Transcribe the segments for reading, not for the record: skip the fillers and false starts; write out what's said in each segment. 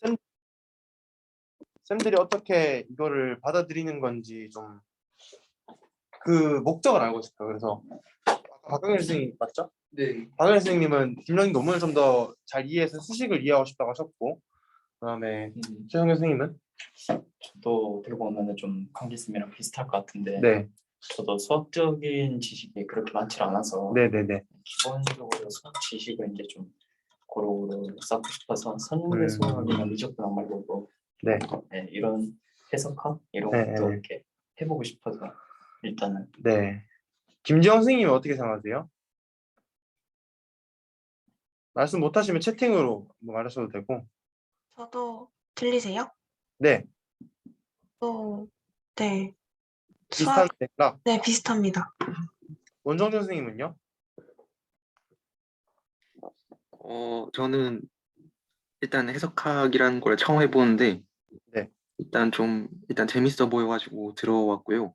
쌤, 쌤들이 어떻게 이거를 받아들이는 건지 좀 그 목적을 알고 싶어요. 그래서 아까 박강일 선생님 맞죠? 네. 박강일 선생님은 딥러닝 논문을 좀 더 잘 이해해서 수식을 이해하고 싶다고 하셨고, 그다음에 최성현 선생님은 저도 어떻게 보면은 좀 강기쌤이랑 비슷할 것 같은데, 네, 저도 수학적인 지식이 그렇게 많지 않아서 네네네. 기본적으로 수학 지식을 이제 좀 고루고루 쌓고 싶어서 선문의 음. 수학이나 미적분학 말고 네, 네, 이런 해석학 이런 네, 것도 네. 이렇게 해보고 싶어서 일단은. 네. 김지영 선생님은 어떻게 생각하세요? 말씀 못하시면 채팅으로 뭐 말하셔도 되고. 저도 들리세요? 네, 네. 비슷한 수학, 생각. 네, 비슷합니다. 원정준 선생님은요? 저는 일단 해석학이라는 걸 처음 해보는데 네, 일단 재밌어 보여가지고 들어왔고요.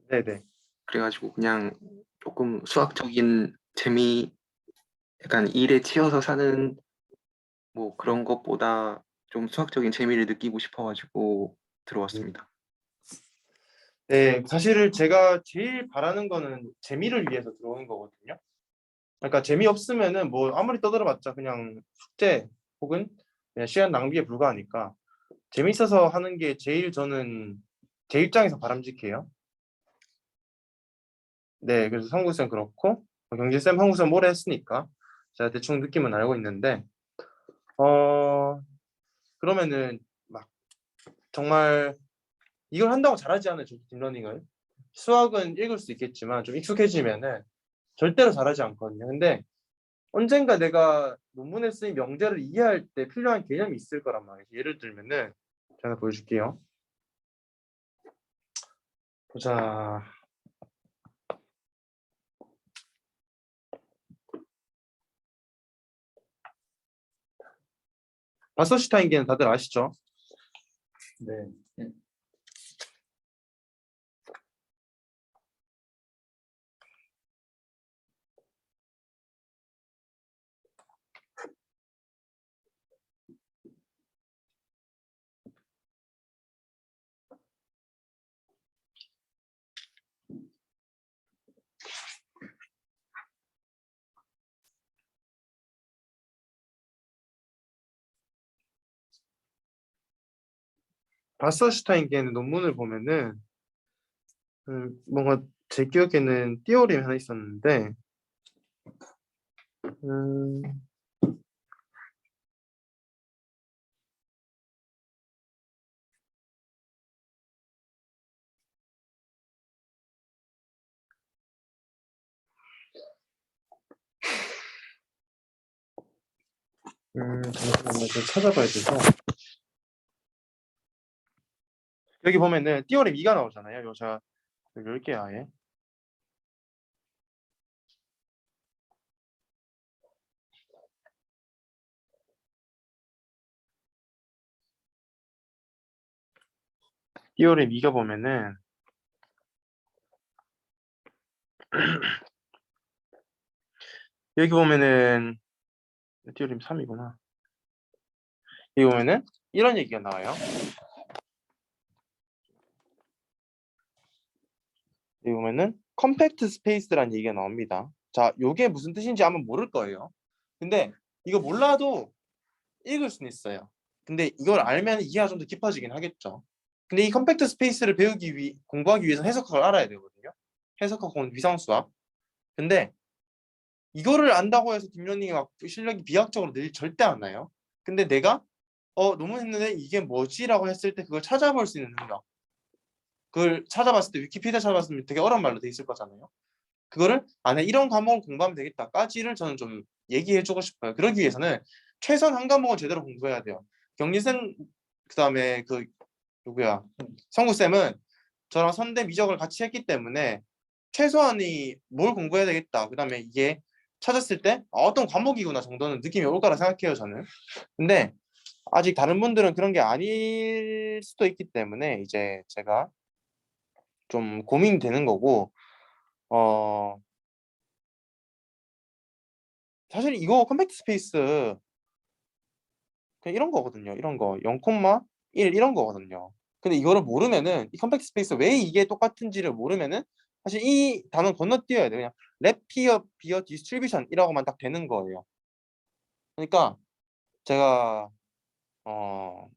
네네. 그래가지고 그냥 조금 수학적인 재미, 약간 일에 치여서 사는 뭐 그런 것보다 좀 수학적인 재미를 느끼고 싶어가지고 들어왔습니다. 네, 사실 제가 제일 바라는 거는 재미를 위해서 들어오는 거거든요. 그러니까 재미없으면은 뭐 아무리 떠들어봤자 그냥 숙제 혹은 그냥 시간 낭비에 불과하니까 재밌어서 하는 게 제일 저는 제 입장에서 바람직해요. 네, 그래서 성구쌤 그렇고 경진쌤, 한구쌤 오래 했으니까 제가 대충 느낌은 알고 있는데 그러면은 막 정말 이걸 한다고 잘하지 않아요. 딥러닝을. 수학은 읽을 수 있겠지만 좀 익숙해지면은 절대로 잘하지 않거든요. 근데 언젠가 내가 논문에 쓰인 명제를 이해할 때 필요한 개념이 있을 거란 말이에요. 예를 들면은 제가 보여줄게요. 보자. 바서슈타인계는 다들 아시죠? 네. 바서슈타인계는 논문을 보면은 뭔가 제 기억에는 띠어림이 하나 있었는데 음, 잠시만요. 좀 찾아봐야 돼서 여기 보면은 띠어림 2가 나오잖아요. 요 제가 열게요 아예. 띠어림 2가 보면은 여기 보면은 띠어림 3이구나. 여기 보면은 이런 얘기가 나와요. 여기 보면은 컴팩트 스페이스라는 얘기가 나옵니다. 자, 요게 무슨 뜻인지 아마 모를 거예요. 근데 이거 몰라도 읽을 수는 있어요. 근데 이걸 알면 이해가 좀 더 깊어지긴 하겠죠. 근데 이 컴팩트 스페이스를 공부하기 위해서 해석학을 알아야 되거든요. 해석학 혹은 위상수학. 근데 이거를 안다고 해서 딥러닝이 막 실력이 비약적으로 늘 절대 안 나요. 근데 내가 논문 했는데 이게 뭐지라고 했을 때 그걸 찾아볼 수 있는 능력. 그걸 찾아봤을 때 위키피디아 찾아봤으면 되게 어려운 말로 돼 있을 거잖아요. 그거를 안에 이런 과목을 공부하면 되겠다까지를 저는 좀 얘기해주고 싶어요. 그러기 위해서는 최소한 한 과목은 제대로 공부해야 돼요. 경리쌤 그다음에 그 누구야 성구쌤은 저랑 선대 미적을 같이 했기 때문에 최소한이 뭘 공부해야 되겠다. 그다음에 이게 찾았을 때 어떤 과목이구나 정도는 느낌이 올 거라 생각해요 저는. 근데 아직 다른 분들은 그런 게 아닐 수도 있기 때문에 이제 제가 좀 고민이 되는 거고 사실 이거 컴팩트 스페이스 그냥 이런 거거든요. 이런 거 0,1 이런 거거든요. 근데 이거를 모르면은 이 컴팩트 스페이스 왜 이게 똑같은지를 모르면은 사실 이 단어 건너뛰어야 돼요. 그냥 랩 비어 디스트리뷰션이라고만 딱 되는 거예요. 그러니까 제가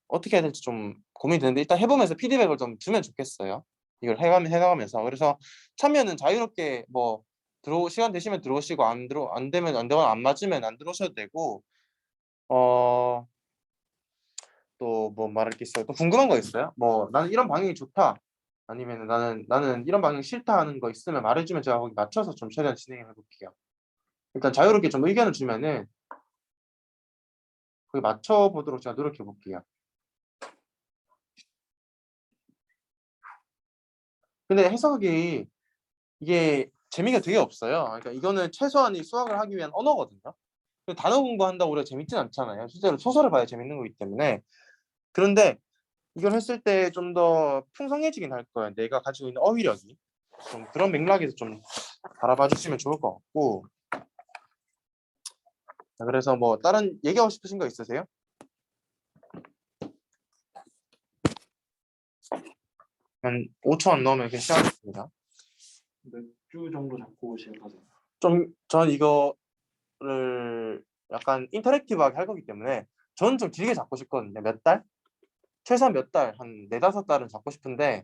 어떻게 해야 될지 좀 고민이 되는데 일단 해보면서 피드백을 좀 주면 좋겠어요. 이걸 해나가면서. 그래서 참여는 자유롭게 뭐 시간 되시면 들어오시고 안 되면 안 되거나 안 맞으면 안 들어오셔도 되고 또 뭐 말할 게 있어요. 또 궁금한 거 있어요? 뭐 나는 이런 방향이 좋다. 아니면 나는 이런 방향 싫다 하는 거 있으면 말해주면 제가 거기 맞춰서 좀 최대한 진행해 볼게요. 일단 자유롭게 좀 의견을 주면은 거기 맞춰 보도록 제가 노력해 볼게요. 근데 해석이 이게 재미가 되게 없어요. 그러니까 이거는 최소한 이 수학을 하기 위한 언어거든요. 근데 단어 공부한다고 우리가 재밌진 않잖아요. 실제로 소설을 봐야 재밌는 거기 때문에. 그런데 이걸 했을 때 좀 더 풍성해지긴 할 거예요. 내가 가지고 있는 어휘력이. 좀 그런 맥락에서 좀 바라봐 주시면 좋을 것 같고. 자, 그래서 뭐 다른 얘기하고 싶으신 거 있으세요? 한 5초 안 넘으면 그냥 시작하겠습니다. 몇 주 정도 잡고 오실 거죠? 전 이거를 약간 인터랙티브하게 할 거기 때문에 저는 좀 길게 잡고 싶거든요. 몇 달? 최소한 몇 달, 한 4-5달은 잡고 싶은데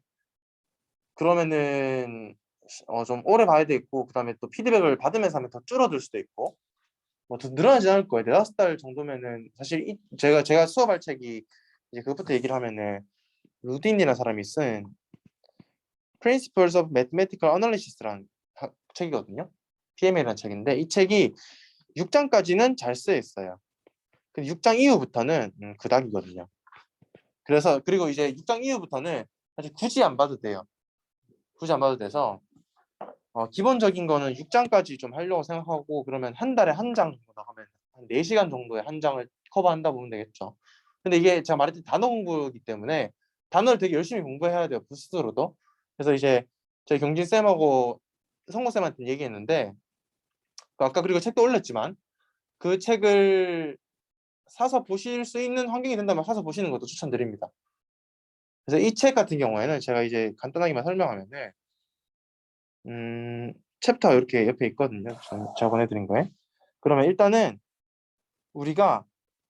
그러면은 좀 오래 봐야 되겠고 그다음에 또 피드백을 받으면서 하면 더 줄어들 수도 있고 뭐 더 늘어나지 않을 거예요. 4-5달 정도면은 사실 제가 수업할 책이 이제 그것부터 얘기를 하면은 루딘이라는 사람이 쓴 Principles of Mathematical Analysis라는 책이거든요. PMA라는 책인데 이 책이 6장까지는 잘 쓰여 있어요. 근데 6장 이후부터는 그닥이거든요. 그래서 그리고 이제 6장 이후부터는 사실 굳이 안 봐도 돼요. 굳이 안 봐도 돼서 기본적인 거는 6장까지 좀 하려고 생각하고 그러면 한 달에 한 장 정도 나가면 한 4시간 정도의 한 장을 커버한다 보면 되겠죠. 근데 이게 제가 말했듯이 단어 공부이기 때문에 단어를 되게 열심히 공부해야 돼요. 스스로도. 그래서 이제 저희 경진쌤하고 성고쌤한테 얘기했는데 아까 그리고 책도 올렸지만 그 책을 사서 보실 수 있는 환경이 된다면 사서 보시는 것도 추천드립니다. 그래서 이 책 같은 경우에는 제가 이제 간단하게만 설명하면은 챕터 이렇게 옆에 있거든요. 제가 보내드린 거에. 그러면 일단은 우리가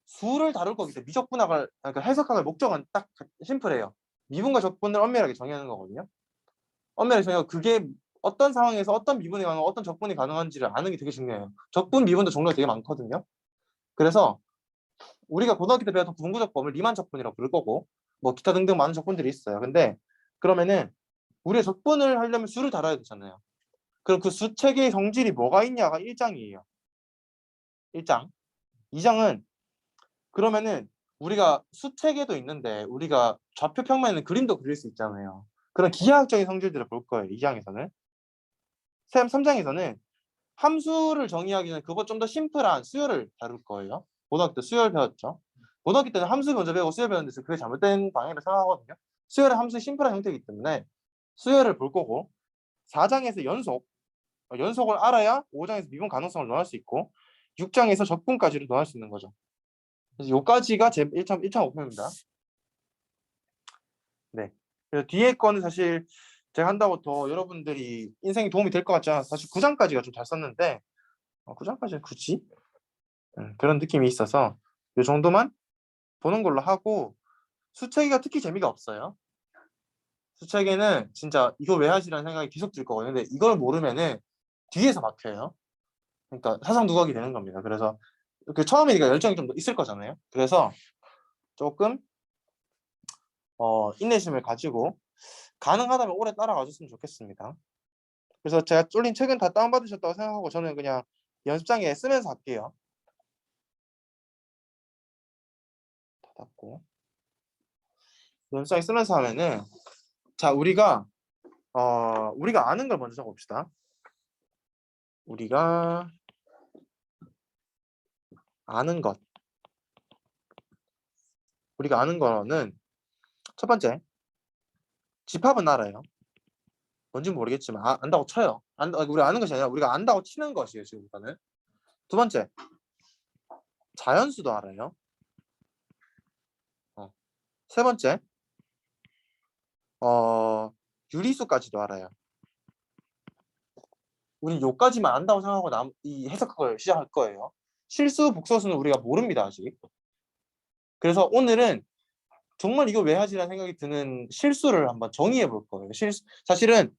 수를 다룰 거기 때문에 미적분학을 그러니까 해석학의 목적은 딱 심플해요. 미분과 적분을 엄밀하게 정의하는 거거든요. 엄밀하게 정의하고 그게 어떤 상황에서 어떤 미분이 가능하고 어떤 적분이 가능한지를 아는 게 되게 중요해요. 적분, 미분도 종류가 되게 많거든요. 그래서 우리가 고등학교 때 배웠던 분구적분을 리만 적분이라고 부를 거고 뭐 기타 등등 많은 적분들이 있어요. 근데 그러면은 우리가 적분을 하려면 수를 다뤄야 되잖아요. 그럼 그 수 체계의 성질이 뭐가 있냐가 1장이에요. 1장. 2장은 그러면은 우리가 수 체계도 있는데 우리가 좌표 평면에는 그림도 그릴 수 있잖아요. 그런 기하학적인 성질들을 볼 거예요. 2장에서는. 3장에서는 함수를 정의하기 전에 그보다 좀 더 심플한 수열을 다룰 거예요. 고등학교 때 수열 배웠죠. 고등학교 때는 함수 먼저 배우고 수열 배웠는데 그게 잘못된 방향이라고 생각하거든요. 수열은 함수의 심플한 형태이기 때문에 수열을 볼 거고 4장에서 연속을 알아야 5장에서 미분 가능성을 논할 수 있고 6장에서 적분까지를 논할 수 있는 거죠. 그래서 요까지가 제 1차 목표입니다. 네. 그래서 뒤에 거는 사실 제가 한다고 더 여러분들이 인생에 도움이 될 것 같지 않아서 사실 9장까지가 좀 잘 썼는데 9장까지는 굳이 그런 느낌이 있어서 요 정도만 보는 걸로 하고 수체계가 특히 재미가 없어요. 수체계는 진짜 이거 왜 하시라는 생각이 계속 들 거거든요. 근데 이걸 모르면은 뒤에서 막혀요. 그러니까 사상 누각이 되는 겁니다. 그래서 그 처음이니까 열정이 좀 있을 거잖아요. 그래서 조금 인내심을 가지고 가능하다면 오래 따라가 줬으면 좋겠습니다. 그래서 제가 쫄린 책은 다 다운받으셨다고 생각하고 저는 그냥 연습장에 쓰면서 할게요. 닫고 연습장에 쓰면서 하면은 자 우리가 아는 걸 먼저 적어봅시다. 우리가 아는 것. 우리가 아는 거는 첫 번째 집합은 알아요. 뭔지 모르겠지만 안다고 쳐요. 우리가 아는 것이 아니라 우리가 안다고 치는 것이에요. 지금부터는. 두 번째 자연수도 알아요. 세 번째, 유리수까지도 알아요. 우리 요까지만 안다고 생각하고 이 해석을 시작할 거예요. 실수, 복소수는 우리가 모릅니다, 아직. 그래서 오늘은 정말 이거 왜 하지라는 생각이 드는 실수를 한번 정의해 볼 거예요. 사실은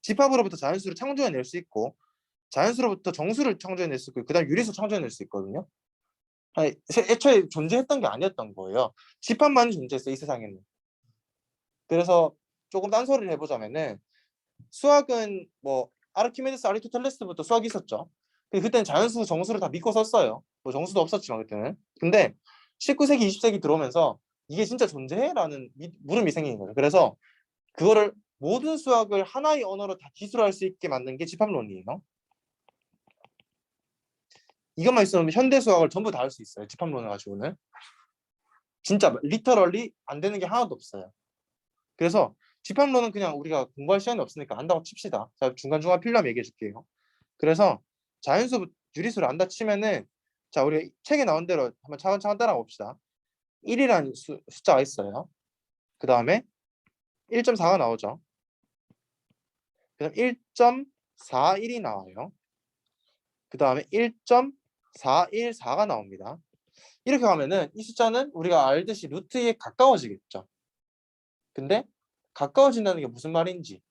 집합으로부터 자연수를 창조해낼 수 있고 자연수로부터 정수를 창조해낼 수 있고 그 다음 유리수 창조해낼 수 있거든요. 아니, 애초에 존재했던 게 아니었던 거예요. 집합만이 존재했어요, 이 세상에는. 그래서 조금 딴소리를 해보자면은 수학은 뭐 아르키메데스, 아리스토텔레스부터 수학이 있었죠. 근데 그때는 자연수, 정수를 다 믿고 썼어요. 뭐 정수도 없었지만 그때는. 근데 19세기, 20세기 들어오면서 이게 진짜 존재해? 라는 물음이 생긴 거예요. 그래서 그거를 모든 수학을 하나의 언어로 다 기술할 수 있게 만든 게 집합론이에요. 이것만 있으면 현대 수학을 전부 다 할 수 있어요. 집합론을 가지고는. 진짜 리터럴리 안 되는 게 하나도 없어요. 그래서 집합론은 그냥 우리가 공부할 시간이 없으니까 안다고 칩시다. 자, 중간중간 필요하면 얘기해 줄게요. 그래서 자연수, 유리수를 안다 치면은 자, 우리 책에 나온 대로 한번 차근차근 따라가 봅시다. 1이라는 숫자가 있어요. 그 다음에 1.4가 나오죠. 그 다음 1.41이 나와요. 그 다음에 1.414가 나옵니다. 이렇게 가면은 이 숫자는 우리가 알듯이 루트에 가까워지겠죠. 근데 가까워진다는 게 무슨 말인지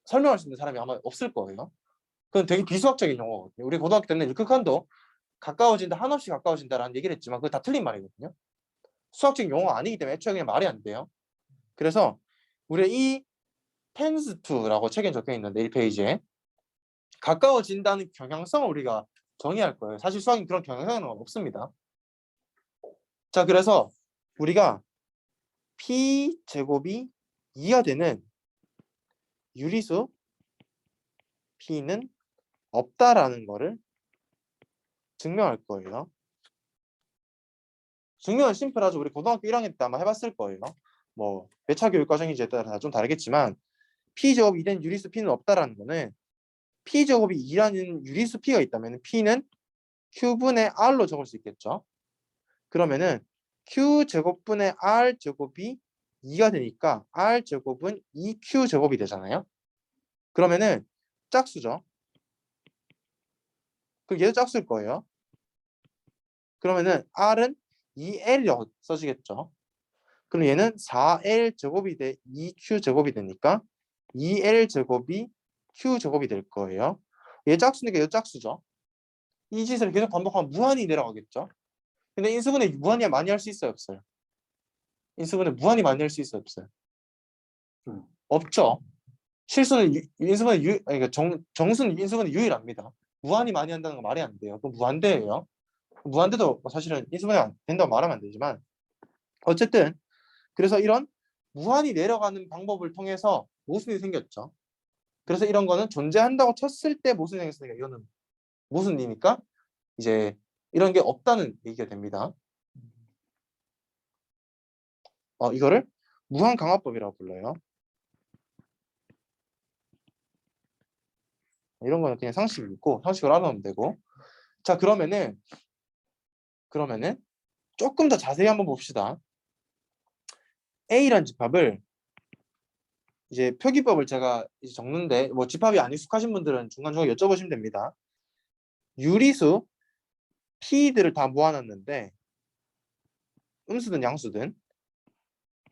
설명할 수 있는 사람이 아마 없을 거예요. 그건 되게 비수학적인 용어거든요. 우리 고등학교 때는 일극한도 가까워진다, 한없이 가까워진다라는 얘기를 했지만 그거 다 틀린 말이거든요. 수학적인 용어가 아니기 때문에 애초에 그냥 말이 안 돼요. 그래서 우리 이 tends to라고 책에 적혀 있는데 1페이지에 가까워진다는 경향성을 우리가 정의할 거예요. 사실 수학은 그런 경향성은 없습니다. 자, 그래서 우리가 p 제곱이 2가 되는 유리수 p는 없다라는 거를 증명할 거예요. 증명은 심플하죠. 우리 고등학교 1학년 때 아마 해봤을 거예요. 뭐 몇 차 교육 과정인지에 따라 좀 다르겠지만 p 제곱이 된 유리수 p는 없다라는 거는 p 제곱이 2라는 유리수 p가 있다면 p는 q분의 r로 적을 수 있겠죠. 그러면은 q 제곱분의 r 제곱이 2가 되니까 r 제곱은 2q 제곱이 되잖아요. 그러면은 짝수죠. 그럼 얘도 짝수일 거예요. 그러면은 r은 2l 써지겠죠. 그럼 얘는 4l 제곱이 돼 2q 제곱이 되니까 2l 제곱이 q 제곱이 될 거예요. 얘 짝수니까 얘도 짝수죠. 이 짓을 계속 반복하면 무한히 내려가겠죠. 근데 인수분해 무한히 많이 할 수 있어요, 없어요? 인수분해 무한히 많이 할 수 있어요, 없어요? 없죠. 실수는 인수분해 그러니까 정수는 인수분해 유일합니다. 무한히 많이 한다는 거 말이 안 돼요. 그건 무한대예요. 무한대도 사실은 인수분해 안 된다고 말하면 안 되지만 어쨌든 그래서 이런 무한히 내려가는 방법을 통해서 모순이 생겼죠. 그래서 이런 거는 존재한다고 쳤을 때 모순이 생겼으니까 이거는 모순이니까 이제 이런 게 없다는 얘기가 됩니다. 이거를 무한강화법이라고 불러요. 이런 거는 그냥 상식을 믿고 상식을 알아놓으면 되고. 자, 그러면은 조금 더 자세히 한번 봅시다. A란 집합을 이제 표기법을 제가 이제 적는데 뭐 집합이 안 익숙하신 분들은 중간중간 여쭤보시면 됩니다. 유리수 P들을 다 모아놨는데 음수든 양수든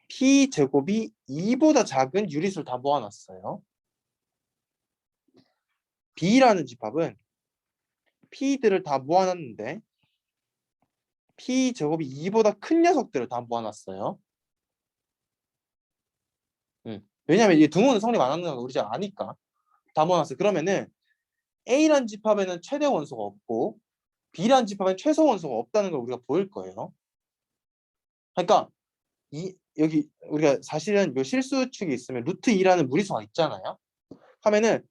P 제곱이 2보다 작은 유리수를 다 모아놨어요. B라는 집합은 P들을 다 모아놨는데 P 제곱이 2보다 큰 녀석들을 다 모아놨어요. 왜냐면 이 등호는 성립 안 하는 건 우리 잘 아니까 다 모아놨어요. 그러면은 A란 집합에는 최대 원소가 없고 B란 집합에는 최소 원소가 없다는 걸 우리가 보일 거예요. 그러니까 여기 우리가 사실은 이 실수축이 있으면 루트 2라는 무리수가 있잖아요. 하면은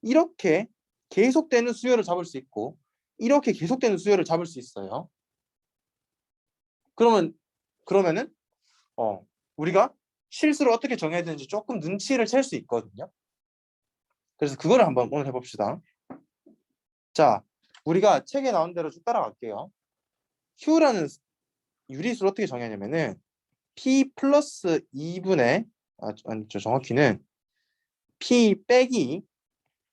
이렇게 계속되는 수열을 잡을 수 있고 이렇게 계속되는 수열을 잡을 수 있어요. 그러면은 우리가 실수를 어떻게 정해야 되는지 조금 눈치를 챌 수 있거든요. 그래서 그거를 한번 오늘 해봅시다. 자, 우리가 책에 나온 대로 쭉 따라갈게요. Q라는 유리수를 어떻게 정의하냐면은 p 플러스 2분의 정확히는 p 빼기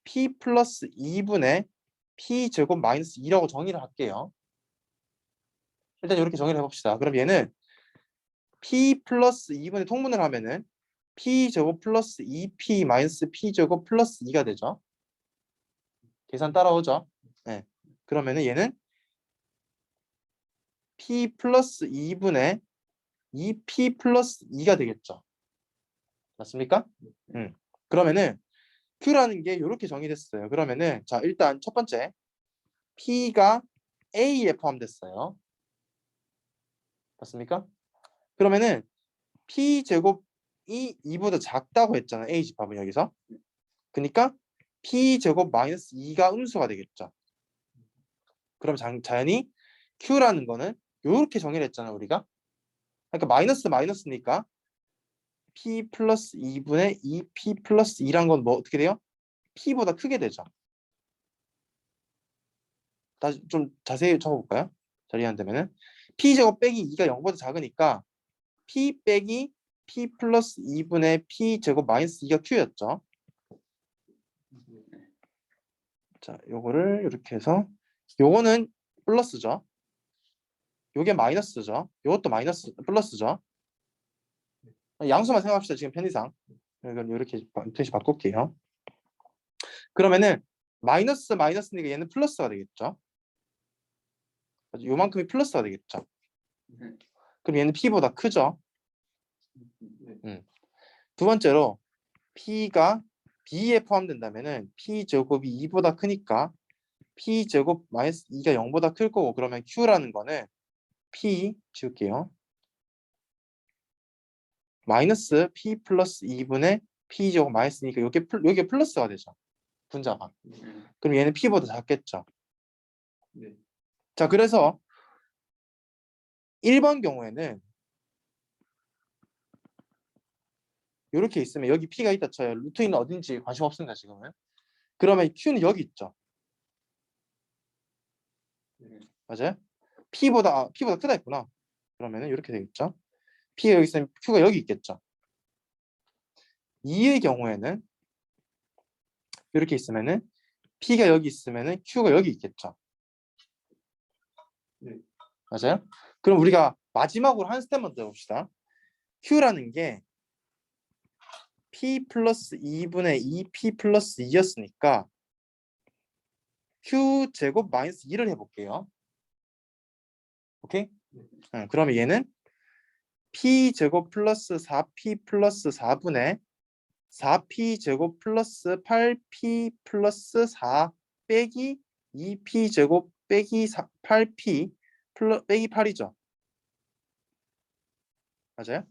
p 플러스 2분의 p 제곱 마이너스 2라고 정의를 할게요. 일단 이렇게 정의를 해봅시다. 그럼 얘는 p 플러스 2분의 통분을 하면은 p 제곱 플러스 2p 마이너스 p 제곱 플러스 2가 되죠. 계산 따라오죠? 네. 그러면은 얘는 p 플러스 2분의 2p 플러스 2가 되겠죠. 맞습니까? 그러면은 Q라는 게 이렇게 정의됐어요. 그러면은 자 일단 첫 번째 P가 A에 포함됐어요. 맞습니까? 그러면은 P 제곱이 2보다 작다고 했잖아요. A 집합은 여기서. 그러니까 P 제곱 마이너스 2가 음수가 되겠죠. 그럼 자연히 Q라는 거는 이렇게 정의를 했잖아요. 우리가. 그러니까 마이너스 마이너스니까 P 플러스 2분의 2P 플러스 2란 건 뭐 어떻게 돼요? P보다 크게 되죠. 다시 좀 자세히 적어볼까요? 자리 안 되면은 P 제곱 빼기 2가 0보다 작으니까 P 빼기 P 플러스 2분의 P 제곱 마이너스 2가 Q였죠. 자, 요거를 이렇게 해서 요거는 플러스죠. 요게 마이너스죠. 요것도 마이너스 플러스죠. 양수만 생각합시다. 지금 편의상. 이건 이렇게 대신 바꿀게요. 그러면은 마이너스 마이너스니까 얘는 플러스가 되겠죠. 요만큼이 플러스가 되겠죠. 그럼 얘는 P보다 크죠. 두 번째로 P가 B에 포함된다면은 P 제곱이 2보다 크니까 P 제곱 마이너스 2가 0보다 클 거고 그러면 Q라는 거는 P 지울게요. 마이너스 P 플러스 2분의 P 제곱 마이너스니까 요게 플러스가 되죠. 분자가. 그럼 얘는 P보다 작겠죠. 네. 자, 그래서 1번 경우에는 이렇게 있으면 여기 P가 있다 쳐요. 루트는 어딘지 관심 없습니다. 지금은. 그러면 Q는 여기 있죠. 맞아요? P보다 크다 했구나. 그러면은 이렇게 되겠죠. P가 여기 있으면 Q가 여기 있겠죠. 2의 경우에는 이렇게 있으면은 P가 여기 있으면은 Q가 여기 있겠죠. 네. 맞아요? 그럼 우리가 마지막으로 한 스텝만 더 해봅시다. Q라는 게 P 플러스 2분의 2P 플러스 2였으니까 Q 제곱 마이너스 2를 해볼게요. 오케이? 그러면 얘는 P 제곱 플러스 4P 플러스 4분의 4P 제곱 플러스 8P 플러스 4 빼기 2P 제곱 빼기 8P 빼기 8이죠. 맞아요?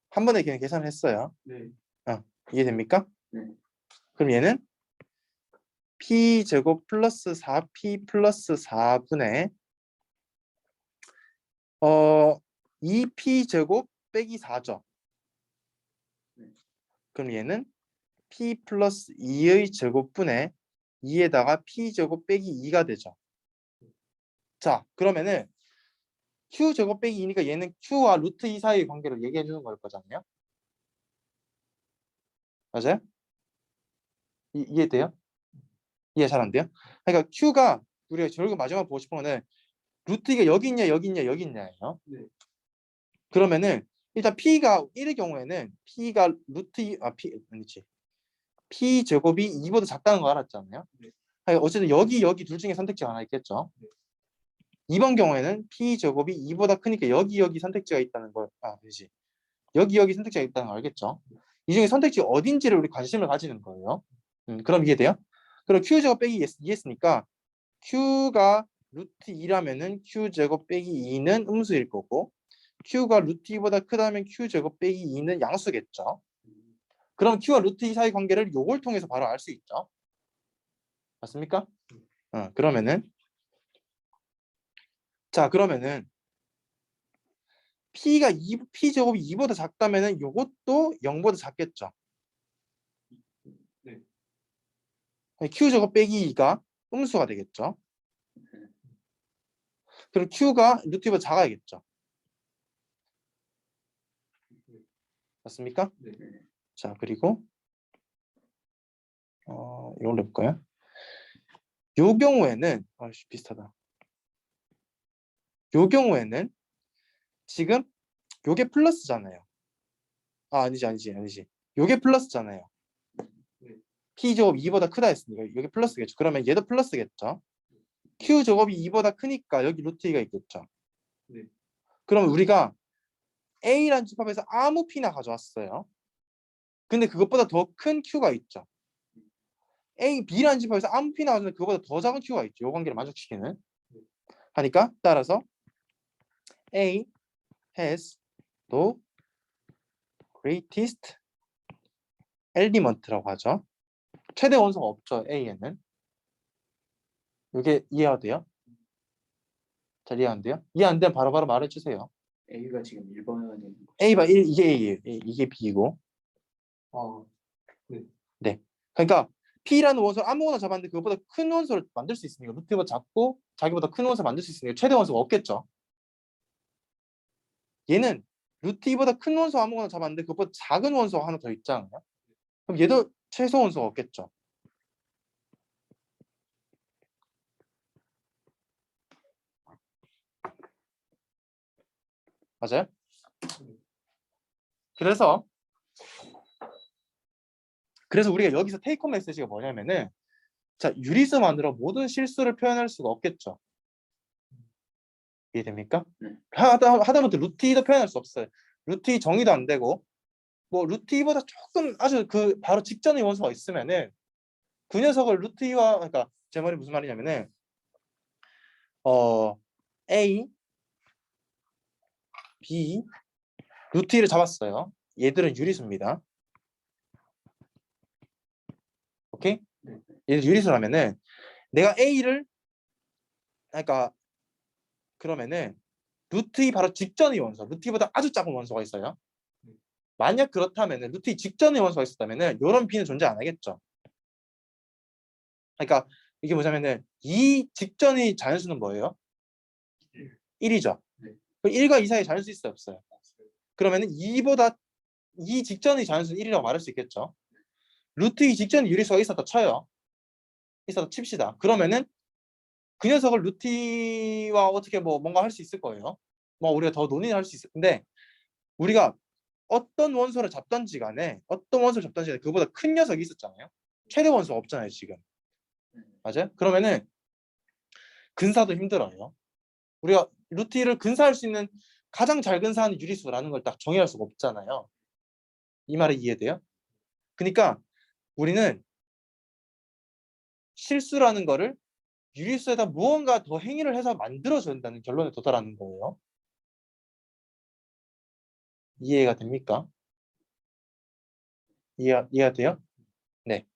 한 번에 그냥 계산을 했어요. 네. 이해됩니까? 네. 그럼 얘는 P 제곱 플러스 4P 플러스 4분의 2P 제곱 빼기 4죠. 그럼 얘는 P 플러스 2의 제곱분의 2에다가 P 제곱 빼기 2가 되죠. 자, 그러면은 Q 제곱 빼기 2니까 얘는 Q와 루트 2 사이의 관계를 얘기해 주는 걸 거잖아요. 맞아요? 이해돼요? 이해 잘 안 돼요? 그러니까 Q가 우리가 결국 마지막 보고 싶은 거는 루트 2가 여기 있냐 여기 있냐 여기 있냐예요. 네. 그러면은 일단 P가 1의 경우에는 P가 루트 2 아니지. P 제곱이 2보다 작다는 거 알았잖아요. 네. 그러니까 어쨌든 여기 둘 중에 선택지가 하나 있겠죠. 네. 이번 경우에는 P 제곱이 2보다 크니까 여기 선택지가 있다는 걸 아니지. 여기 선택지가 있다는 걸 알겠죠. 이 중에 선택지 어딘지를 우리 관심을 가지는 거예요. 그럼 이해돼요? 그럼 Q 제곱 빼기 2 했으니까 Q가 루트 2라면은 Q 제곱 빼기 2는 음수일 거고 Q가 루트 2보다 크다면 Q 제곱 빼기 2는 양수겠죠. 그럼 Q와 루트 2 사이 관계를 요걸 통해서 바로 알 수 있죠. 맞습니까? 그러면은 자, 그러면은 P 제곱이 2보다 작다면은 요것도 0보다 작겠죠. 네. Q 제곱 빼기 2가 음수가 되겠죠. 그럼 Q가 루트 2보다 작아야겠죠. 맞습니까? 네. 자, 그리고 이걸로 해볼까요? 요 경우에는 비슷하다. 요 경우에는 지금 요게 플러스잖아요. 아니지. 요게 플러스잖아요. P 제곱 2보다 크다 했으니까 이게 플러스겠죠. 그러면 얘도 플러스겠죠. Q 제곱이 2보다 크니까 여기 루트 2가 있겠죠. 네. 그럼 우리가 A라는 집합에서 아무 P나 가져왔어요. 근데 그것보다 더 큰 Q가 있죠. B라는 집합에서 아무 P나 가져왔는데 그거보다 더 작은 Q가 있죠. 요 관계를 만족시키는. 하니까 따라서 A has the greatest element라고 하죠. 최대 원소가 없죠. A에는. 이게 이해가 돼요? 잘 이해 안 돼요? 이해 안 되면 바로바로 말해주세요. A가 지금 1번이 되는 거. A가 1, 이게 A예요. 이게 B이고. 아, 네. 그러니까 P라는 원소를 아무거나 잡았는데 그것보다 큰 원소를 만들 수 있으니까 루트보다 작고 자기보다 큰 원소를 만들 수 있으니까 최대 원소가 없겠죠. 얘는 루트 2보다 큰 원소 아무거나 잡았는데 그것보다 작은 원소가 하나 더 있잖아요. 그럼 얘도 최소 원소가 없겠죠. 맞아요? 그래서 우리가 여기서 테이크홈 메시지가 뭐냐면은 자, 유리수만으로 모든 실수를 표현할 수가 없겠죠. 이해됩니까? 네. 하다못해 루트 2도 표현할 수 없어요. 루트 2 정의도 안 되고 뭐 루트 2보다 조금 아주 그 바로 직전의 원소가 있으면은 그 녀석을 루트 2와 그러니까 제 말이 무슨 말이냐면은 A, B, 루트 2를 잡았어요. 얘들은 유리수입니다. 오케이? 네. 얘들 유리수라면은 내가 A를 그러니까 그러면은 루트 2 바로 직전의 원소, 루트 2보다 아주 작은 원소가 있어요. 만약 그렇다면은 루트 2 직전의 원소가 있었다면은 이런 B는 존재 안 하겠죠. 그러니까 이게 뭐냐면은 이 직전의 자연수는 뭐예요? 1이죠. 네. 그럼 1과 2 사이에 자연수 있어요, 없어요? 그러면은 2보다 이 직전의 자연수는 1이라고 말할 수 있겠죠. 루트 2 직전에 유리수가 있었다 쳐요. 있었다 칩시다. 그러면은 그 녀석을 루트 2와 어떻게 뭐 뭔가 할 수 있을 거예요. 뭐 우리가 더 논의를 할 수 있을 텐데 우리가 어떤 원소를 잡던지 간에 그보다 큰 녀석이 있었잖아요. 최대 원소가 없잖아요, 지금. 맞아요? 그러면은 근사도 힘들어요. 우리가 루트 2를 근사할 수 있는 가장 잘 근사하는 유리수라는 걸 딱 정의할 수가 없잖아요. 이 말이 이해돼요? 그러니까 우리는 실수라는 거를 유리수에다 무언가 더 행위를 해서 만들어줘야 된다는 결론에 도달하는 거예요. 이해가 됩니까? 이해가 돼요? 네.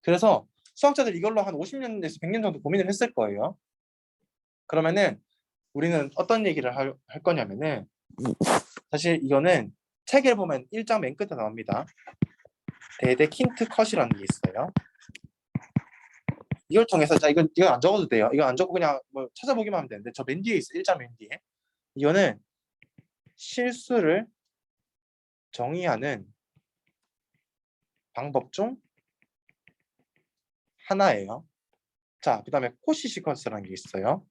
그래서 수학자들 이걸로 한 50년에서 100년 정도 고민을 했을 거예요. 그러면은 우리는 어떤 얘기를 할 거냐면은 사실 이거는 책에 보면 1장 맨 끝에 나옵니다. 대대 킨트 컷이라는 게 있어요. 이걸 통해서 자 이건 안 적어도 돼요. 이거 안 적고 그냥 뭐 찾아보기만 하면 되는데 저 맨 뒤에 있어. 1장 맨 뒤에. 이거는 실수를 정의하는 방법 중 하나예요. 자, 그다음에 코시 시퀀스라는 게 있어요.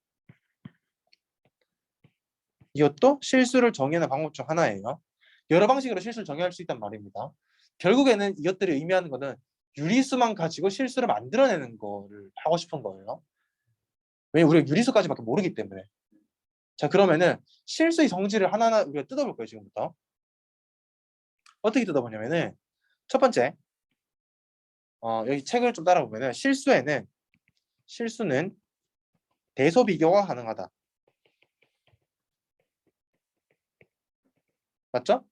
이것도 실수를 정의하는 방법 중 하나예요. 여러 방식으로 실수를 정의할 수 있단 말입니다. 결국에는 이것들이 의미하는 거는 유리수만 가지고 실수를 만들어내는 거를 하고 싶은 거예요. 왜냐면 우리가 유리수까지밖에 모르기 때문에. 자, 그러면은 실수의 성질을 하나하나 우리가 뜯어볼 거예요, 지금부터. 어떻게 뜯어보냐면은 첫 번째, 여기 책을 좀 따라보면은 실수는 대소 비교가 가능하다. 맞죠?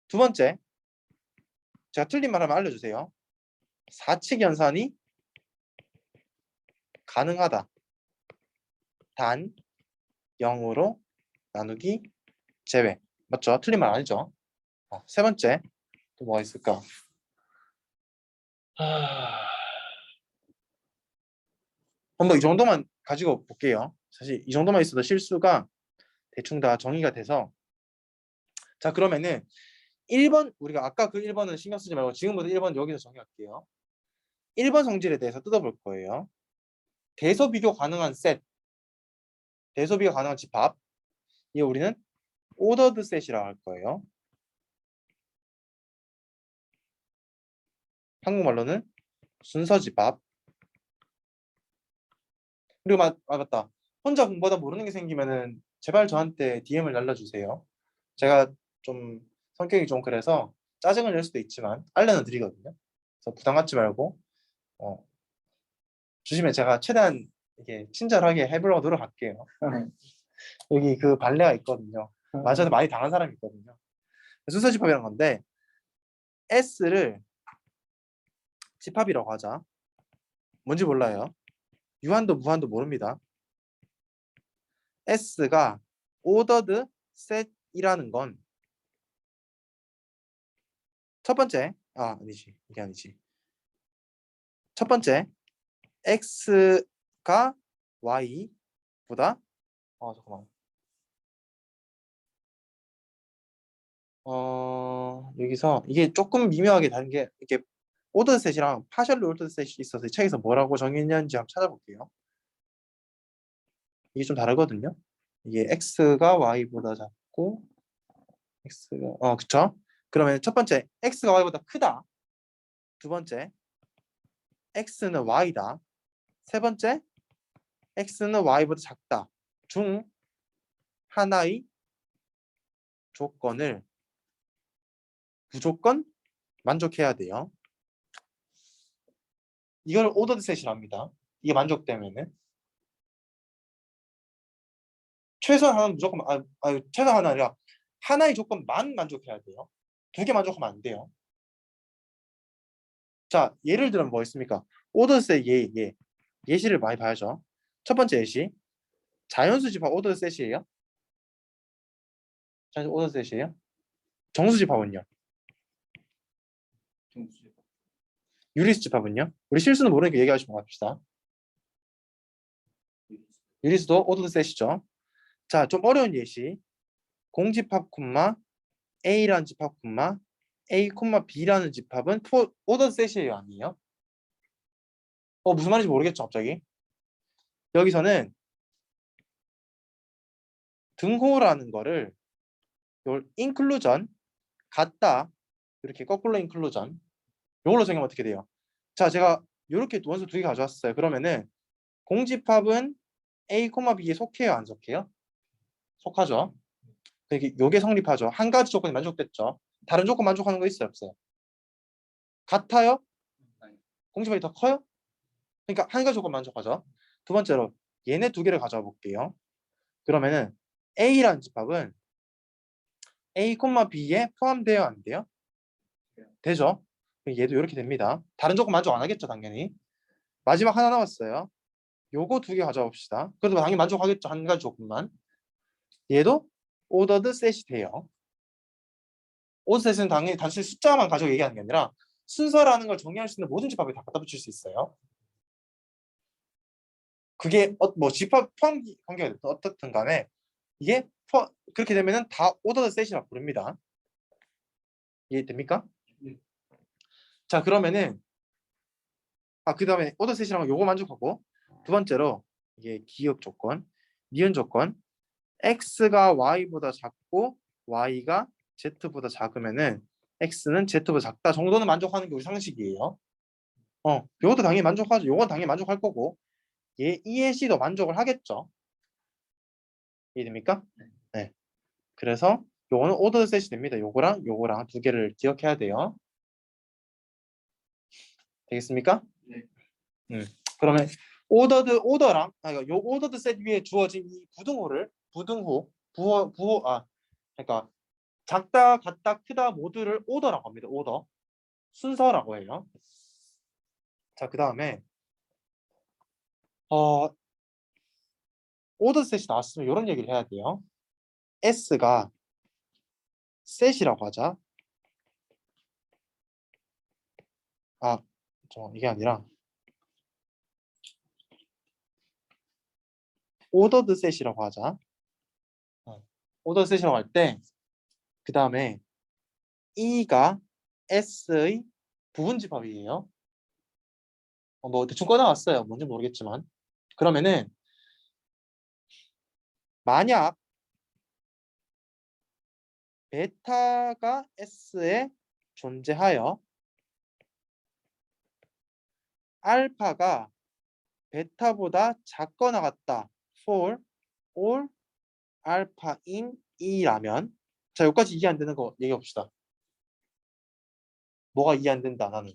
두 번째, 제가 틀린 말 하면 알려주세요. 사칙 연산이 가능하다. 단 0으로 나누기 제외. 맞죠? 틀린 말 아니죠? 세 번째, 또 뭐가 있을까? 한번 이 정도만 가지고 볼게요. 사실 이 정도만 있어도 실수가 대충 다 정의가 돼서 자 그러면은 1번 우리가 아까 그 1번은 신경 쓰지 말고 지금부터 1번 여기서 정의할게요. 1번 성질에 대해서 뜯어볼 거예요. 대소 비교 가능한 셋, 대소 비교 가능한 집합. 이게 우리는 오더드 셋이라고 할 거예요. 한국말로는 순서 집합. 그리고 맞다. 혼자 공부하다 모르는 게 생기면은 제발 저한테 DM을 날려주세요. 제가 좀 성격이 좀 그래서 짜증을 낼 수도 있지만 알려는 드리거든요. 그래서 부담 갖지 말고 주시면 제가 최대한 이게 친절하게 해보려고 노력할게요. 여기 그 발레가 있거든요. 맞아도 많이 당한 사람이 있거든요. 순서 집합이란 건데 S를 집합이라고 하자. 뭔지 몰라요. 유한도 무한도 모릅니다. S가 오더드 셋이라는 건 첫 번째 아니지 이게 아니지. 첫 번째 X가 Y보다 잠깐만 여기서 이게 조금 미묘하게 다른 게 이렇게 오더드 셋이랑 파셜리 오더드 셋이 있어서 이 책에서 뭐라고 정의했는지 한번 찾아볼게요. 이게 좀 다르거든요. 이게 X가 Y보다 작고 X가 그쵸? 그러면 첫 번째 X가 Y보다 크다. 두 번째 X는 Y다. 세 번째 X는 Y보다 작다. 중 하나의 조건을 무조건 만족해야 돼요. 이걸 오더드 셋이랍니다. 이게 만족되면은 최소한 하나는 무조건 최소한 하나 아니라 하나의 조건만 만족해야 돼요. 두 개 만족하면 안 돼요. 자, 예를 들면 뭐 있습니까? 오더드 셋 예시를 많이 봐야죠. 첫 번째 예시 자연수 집합 오더드 셋이에요? 자연수 오더드 셋이에요? 정수 집합은요? 유리수 집합은요? 우리 실수는 모르니까 얘기하시면 갑시다. 유리수도 오더드 셋이죠. 자, 좀 어려운 예시. 공집합 콤마 A라는 집합 콤마 A 콤마 B라는 집합은 오더드 셋이에요, 아니에요? 무슨 말인지 모르겠죠, 갑자기. 여기서는 등호라는 거를 요 인클루전 같다 이렇게 거꾸로 인클루전 요걸로 정하면 어떻게 돼요? 자, 제가 이렇게 원수 두 개 가져왔어요. 그러면은 공집합은 A, B에 속해요, 안 속해요? 속하죠. 요게 성립하죠. 한 가지 조건이 만족됐죠. 다른 조건 만족하는 거 있어요, 없어요? 같아요? 공집합이 더 커요? 그러니까 한 가지 조건 만족하죠. 두 번째로 얘네 두 개를 가져와 볼게요. 그러면은 A라는 집합은 A, B에 포함돼요, 안 돼요? 되죠. 얘도 이렇게 됩니다. 다른 조건 만족 안 하겠죠, 당연히. 마지막 하나 남았어요. 요거 두 개 가져와 봅시다. 그래도 당연히 만족하겠죠, 한 가지 조건만. 얘도 오더드 셋이 돼요. 오더드 셋은 당연히 단순히 숫자만 가지고 얘기하는 게 아니라 순서라는 걸 정의할 수 있는 모든 집합에 다 갖다 붙일 수 있어요. 그게 뭐 집합 포함 관계가 됐든 어떻든 간에 이게 그렇게 되면은 다 오더드 셋이라고 부릅니다. 이해됩니까? 자, 그러면은 그 다음에 오더 셋이랑 요거 만족하고 두 번째로 이게 기억 조건, 니은 조건 x가 y보다 작고 y가 z보다 작으면은 x는 z보다 작다 정도는 만족하는 게 우리 상식이에요. 요것도 당연히 만족하죠. 요건 당연히 만족할 거고 얘 ENC도 만족을 하겠죠. 이해됩니까? 네. 그래서 요거는 오더 셋이 됩니다. 요거랑 요거랑 두 개를 기억해야 돼요. 되겠습니까? 네. 그러면 오더랑 요 오더드 셋 위에 주어진 이 그러니까 작다, 같다, 크다 모두를 오더라고 합니다. 오더 순서라고 해요. 자, 그 다음에 오더드 셋이 나왔으면 이런 얘기를 해야 돼요. S가 셋이라고 하자. 이게 아니라 오더드 셋이라고 하자. 오더드 셋이라고 할 때 그 다음에 E가 S의 부분집합이에요. 뭐 대충 꺼내왔어요. 뭔지 모르겠지만. 그러면은 만약 베타가 S에 존재하여 알파가 베타보다 작거나 같다. for all alpha in E라면 자 여기까지 이해 안 되는 거 얘기해 봅시다. 뭐가 이해 안 된다 나는.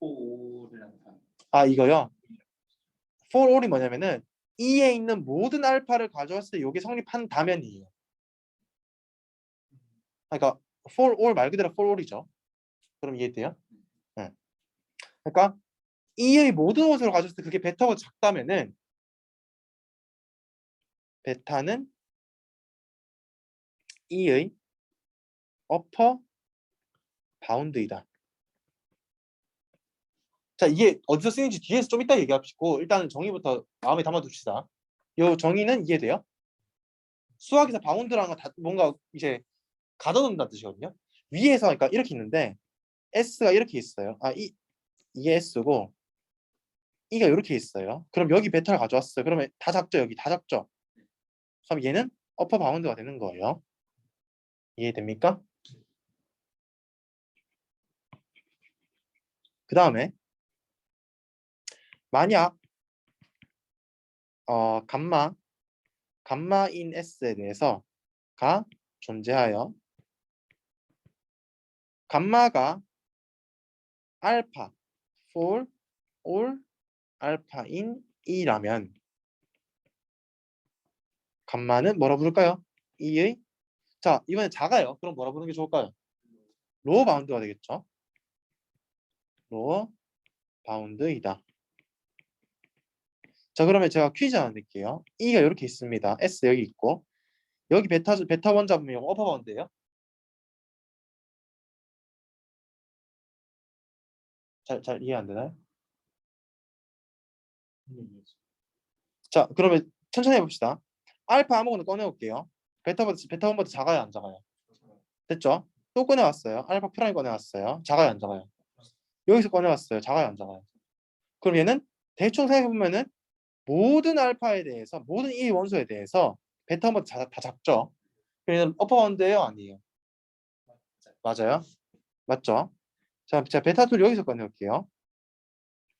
오를 항상 아 이거요. for all이 뭐냐면은 E에 있는 모든 알파를 가져왔을 때 이게 성립한다면이에요. 그러니까 for all 말 그대로 for all이죠. 그럼 이해돼요? 네. 그러니까 E의 모든 원소를 가졌을 때 그게 베타보다 작다면은 베타는 E의 어퍼 바운드이다. 자 이게 어디서 쓰이는지 뒤에서 좀 이따 얘기합시고 일단은 정의부터 마음에 담아둡시다. 이 정의는 이해돼요? 수학에서 바운드라는 건 다 뭔가 이제 가둬놓는다는 뜻이거든요. 위에서 그러니까 이렇게 있는데 S가 이렇게 있어요. 이게 S고 E가 이렇게 있어요. 그럼 여기 베타를 가져왔어요. 그러면 다 작죠 여기 다 작죠. 그럼 얘는 어퍼 바운드가 되는 거예요. 이해됩니까? 그 다음에 만약 감마인 S에 대해서 가 존재하여 감마가 알파 for all 알파인 E라면 감마는 뭐라 부를까요? E의 자 이번엔 작아요. 그럼 뭐라 부르는 게 좋을까요? 로어 바운드가 되겠죠. 로어 바운드이다. 자 그러면 제가 퀴즈 하나 낼게요. E가 이렇게 있습니다. S 여기 있고 여기 베타 원 잡으면 이거 어퍼 바운드예요. 잘 이해 안 되나요? 자 그러면 천천히 해봅시다. 알파 아무거나 꺼내올게요. 베타 원보다 작아요 안 작아요? 됐죠? 또 꺼내왔어요. 알파 프라임 꺼내왔어요. 작아요 안 작아요? 여기서 꺼내왔어요. 작아요 안 작아요? 그럼 얘는 대충 생각해보면은 모든 알파에 대해서 모든 이 원소에 대해서 베타 원보다 다 작죠? 그럼 어퍼 바운드예요 아니에요? 맞아요? 맞죠? 자, 제가 베타 둘 여기서 꺼내올게요.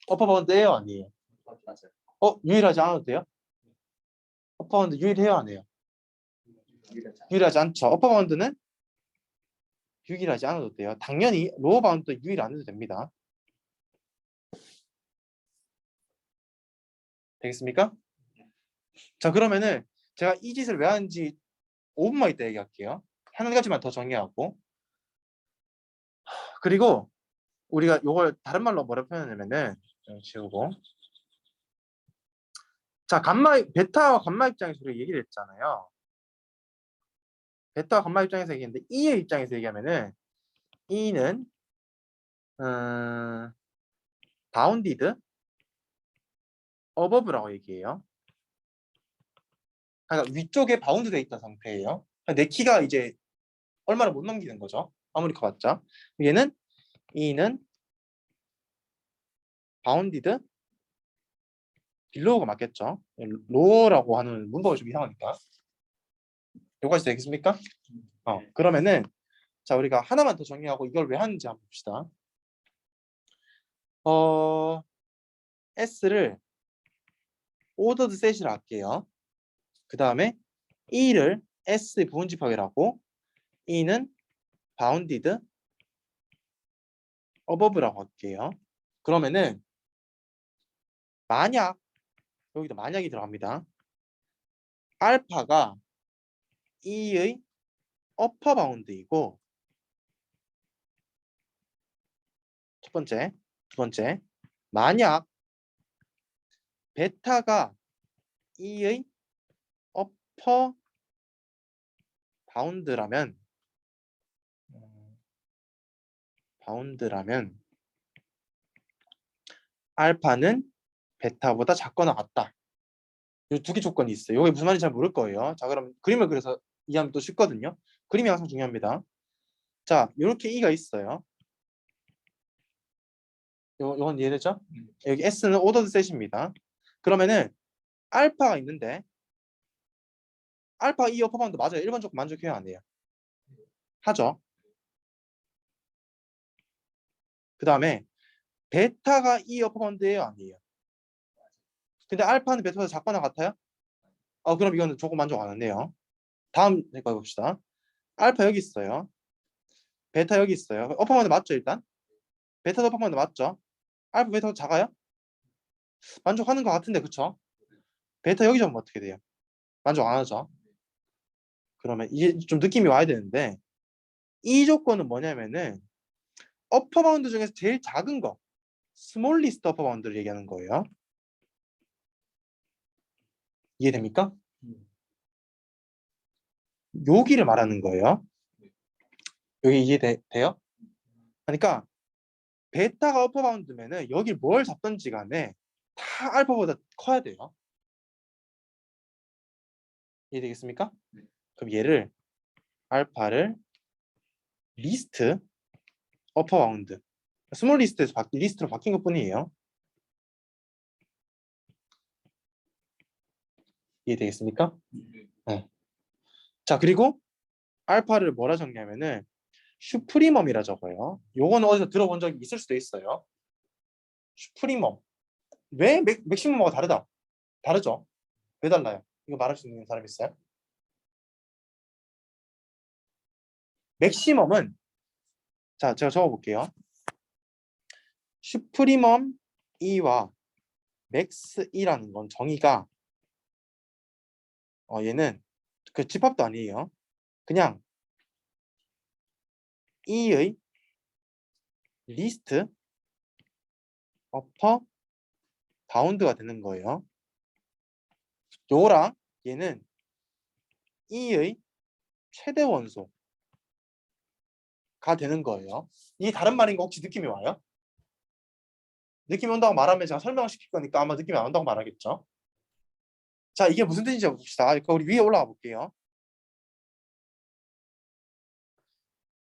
어퍼 바운드예요 아니에요? 맞아요. 유일하지 않아도 돼요? 어퍼 바운드 유일해요 안 해요? 유일하지 않죠. 어퍼 바운드는 유일하지 않아도 돼요. 당연히 로어 바운드도 유일 안 해도 됩니다. 되겠습니까? 자 그러면은 제가 이 짓을 왜 하는지 5분만 있다 얘기할게요. 한 가지만 더 정리하고 그리고 우리가 이걸 다른 말로 뭐라 표현하냐면은 지우고 자 베타와 감마 입장에서 우리가 얘기를 했잖아요. 베타와 감마 입장에서 얘기했는데 E의 입장에서 얘기하면은 E는 바운디드 어버브라고 얘기해요. 그러니까 위쪽에 바운드 돼 있던 상태예요. 내 키가 이제 얼마나 못 넘기는 거죠. 아무리 커봤자. E는 바운디드 빌로우가 맞겠죠. 로어라고 하는 문법이 좀 이상하니까. 여기까지 되겠습니까? 그러면은 자 우리가 하나만 더 정리하고 이걸 왜 하는지 한번 봅시다. S를 오더드 셋이라 할게요. 그 다음에 E를 S 부분집합이라고 E는 바운디드 어버브라고 할게요. 그러면은 만약 여기도 만약이 들어갑니다. 알파가 E의 어퍼 바운드이고 첫 번째, 두 번째 만약 베타가 E의 어퍼 바운드라면 알파는 베타보다 작거나 같다. 이 두 개 조건이 있어요. 이게 무슨 말인지 잘 모를 거예요. 자, 그럼 그림을 그려서 이해하면 또 쉽거든요. 그림이 항상 중요합니다. 자, 이렇게 E가 있어요. 요건 이해되죠? 여기 S는 오더드 셋입니다. 그러면은 알파가 있는데 알파 E 어퍼 바운드 맞아요. 1번 조건 만족해요, 안 해요? 하죠. 그 다음에 베타가 E 어퍼 바운드예요, 아니에요? 근데 알파는 베타보다 작거나 같아요? 그럼 이거는 조건 만족 안 했네요. 다음 거 봅시다. 알파 여기 있어요. 베타 여기 있어요. 어퍼 바운드 맞죠, 일단? 베타도 어퍼 바운드 맞죠? 알파 베타도 작아요? 만족하는 것 같은데, 그쵸? 베타 여기 좀 어떻게 돼요? 만족 안 하죠? 그러면 이게 좀 느낌이 와야 되는데 이 조건은 뭐냐면은 어퍼 바운드 중에서 제일 작은 거 스몰리스트 어퍼 바운드를 얘기하는 거예요. 이해됩니까? 여기를 말하는 거예요. 여기 이해돼요? 그러니까 베타가 어퍼 바운드면은 여기 뭘 잡든지 간에 다 알파보다 커야 돼요. 이해되겠습니까? 그럼 얘를 알파를 리스트 어퍼 바운드 스몰 리스트에서 리스트로 바뀐 것 뿐이에요. 이해되겠습니까? 네. 자, 그리고 알파를 뭐라 적냐면은 슈프리멈이라 적어요. 요거는 어디서 들어본 적이 있을 수도 있어요. 슈프리멈. 왜 맥시멈하고 다르다? 다르죠? 왜 달라요? 이거 말할 수 있는 사람 있어요? 맥시멈은 자, 제가 적어볼게요. 슈프리멈 E와 맥스 E라는 건 정의가 얘는 그 집합도 아니에요. 그냥 E의 리스트 어퍼 바운드가 되는 거예요. 요거랑 얘는 E의 최대 원소가 되는 거예요. 이게 다른 말인 거 혹시 느낌이 와요? 느낌이 온다고 말하면 제가 설명시킬 거니까 아마 느낌이 안 온다고 말하겠죠. 자, 이게 무슨 뜻인지 봅시다. 그러니까 우리 위에 올라가 볼게요.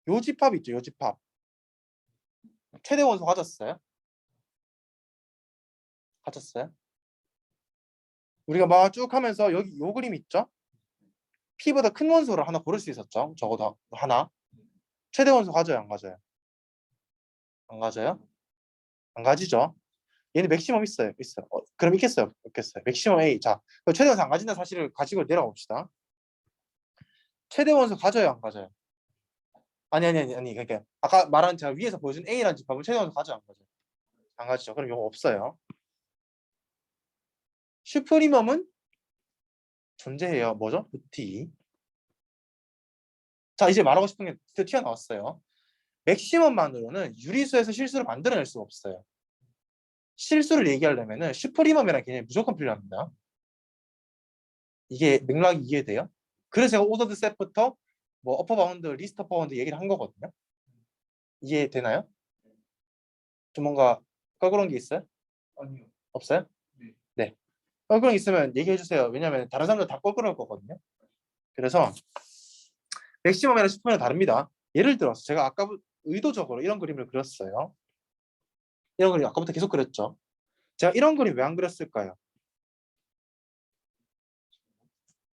요 집합 있죠, 요 집합. 최대 원소 가졌어요? 가졌어요? 우리가 막 쭉 하면서 여기 요 그림 있죠? P보다 큰 원소를 하나 고를 수 있었죠? 적어도 하나. 최대 원소 가져요, 안 가져요? 안 가져요? 안 가지죠? 얘는 맥시멈 있어요, 있어요. 그럼 있겠어요, 없겠어요? 맥시멈 A. 자, 그럼 최대 원소 안 가진다는 사실을 가지고 내려봅시다. 최대 원소 가져요, 안 가져요? 아니. 그러니까 아까 말한 제가 위에서 보여준 A라는 집합은 최대 원소 가져요, 안 가져요? 안 가지죠. 그럼 이거 없어요. 슈프리멈은 존재해요. 뭐죠? T. 자, 이제 말하고 싶은 게 드디어 튀어나왔어요. 맥시멈만으로는 유리수에서 실수를 만들어낼 수가 없어요. 실수를 얘기하려면은 슈프리멈이라는 개념이 무조건 필요합니다. 이게 맥락이 이해돼요? 그래서 제가 오더드 셋부터 뭐 어퍼 바운드, 리스트 어퍼 바운드 얘기를 한 거거든요. 이해되나요? 좀 뭔가 껄끄러운 게 있어요? 아니요. 없어요? 네. 네. 껄끄러운 게 있으면 얘기해 주세요. 왜냐면 다른 사람들 다 껄끄러울 거거든요. 그래서 맥시멈이랑 슈퍼는 다릅니다. 예를 들어서 제가 아까 의도적으로 이런 그림을 그렸어요. 이런 그림 아까부터 계속 그렸죠. 제가 이런 그림 왜 안 그렸을까요?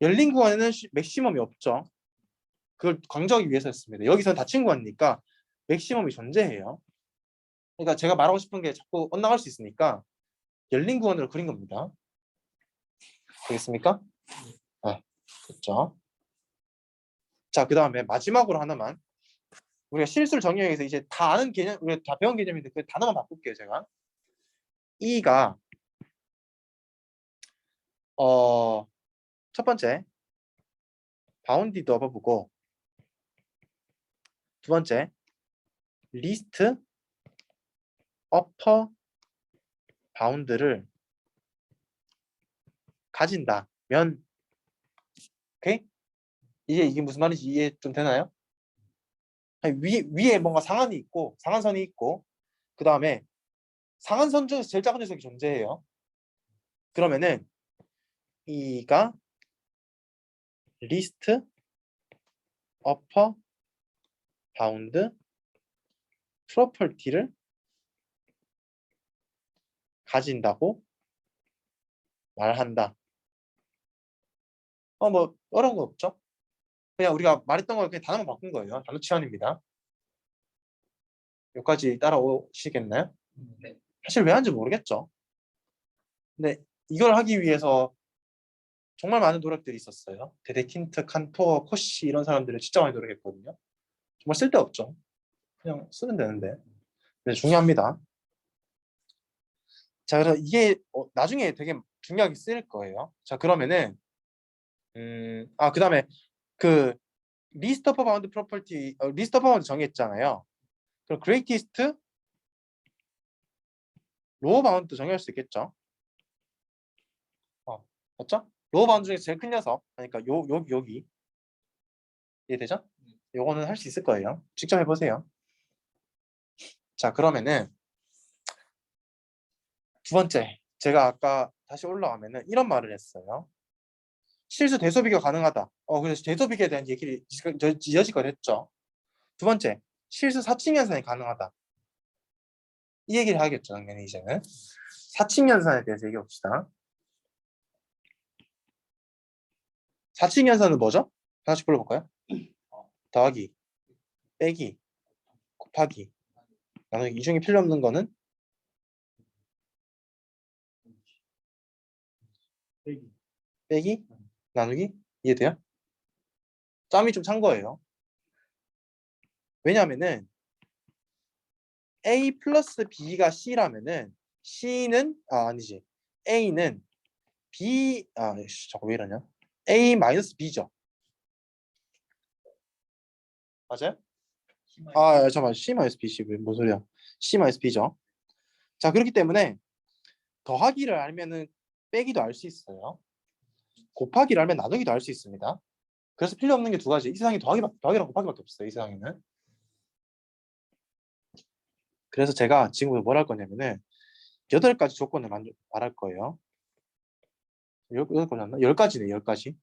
열린 구간에는 맥시멈이 없죠. 그걸 강조하기 위해서였습니다. 여기서는 닫힌 구간이니까 맥시멈이 존재해요. 그러니까 제가 말하고 싶은 게 자꾸 엇나갈 수 있으니까 열린 구간으로 그린 겁니다. 되겠습니까? 네, 됐죠. 자, 그 다음에 마지막으로 하나만 우리가 실수를 정의하기 위해서 이제 다 아는 개념, 우리가 다 배운 개념인데 그 단어만 바꿀게요, 제가. E가 첫 번째 바운디드 어버브고 두 번째 리스트 어퍼 바운드를 가진다면 오케이? 이게 무슨 말인지 이해 좀 되나요? 아니, 위에 뭔가 상한이 있고 상한선이 있고 그 다음에 상한선 중에서 제일 작은 녀석이 존재해요. 그러면은 이가 리스트 어퍼 바운드 프로퍼티를 가진다고 말한다. 뭐 어려운 거 없죠? 그냥 우리가 말했던 걸 그냥 단어만 바꾼 거예요. 단어 치환입니다. 여기까지 따라오시겠나요? 네. 사실 왜 하는지 모르겠죠. 근데 이걸 하기 위해서 정말 많은 노력들이 있었어요. 데데킨트, 칸토어, 코시 이런 사람들은 진짜 많이 노력했거든요. 정말 쓸데없죠. 그냥 쓰면 되는데. 근데 중요합니다. 자, 그래서 이게 나중에 되게 중요하게 쓰일 거예요. 자, 그러면은 그다음에 그 리스트 오브 바운드 프로퍼티 리스트 오브 바운드 정했잖아요. 그럼 그레이티스트 로어 바운드 정할 수 있겠죠? 맞죠? 로어 바운드 중에서 제일 큰 녀석. 그러니까 여기 이해되죠? 요거는 할 수 있을 거예요. 직접 해보세요. 자, 그러면은 두 번째, 제가 아까 다시 올라가면은 이런 말을 했어요. 실수 대소 비교 가능하다. 그래서 대소 비교에 대한 얘기를 여지껏 했죠. 두 번째, 실수 사칭 연산이 가능하다. 이 얘기를 하겠죠, 당연히 이제는. 사칭 연산에 대해서 얘기해 봅시다. 사칭 연산은 뭐죠? 다시 불러볼까요? 더하기, 빼기, 곱하기, 나누기. 이 중에 필요 없는 거는 빼기, 나누기. 이해돼요? 짬이 좀 찬 거예요. 왜냐하면은 A 플러스 B가 C라면은 C는 아니지. A는 B 잠깐 왜 이러냐? A 마이너스 B죠. 맞아요? 잠깐만. C 마이너스 B, C 뭔 소리야? C 마이너스 B죠. 자, 그렇기 때문에 더하기를 알면은 빼기도 알 수 있어요. 곱하기를 알면 나누기도 알 수 있습니다. 그래서 필요 없는 게 두 가지. 이 세상에 더하기랑 곱하기밖에 없어요. 이 세상에는. 그래서 제가 지금부터 뭘 할 거냐면은 8가지 조건을 말할 거예요. 8가지 10가지네, 10가지.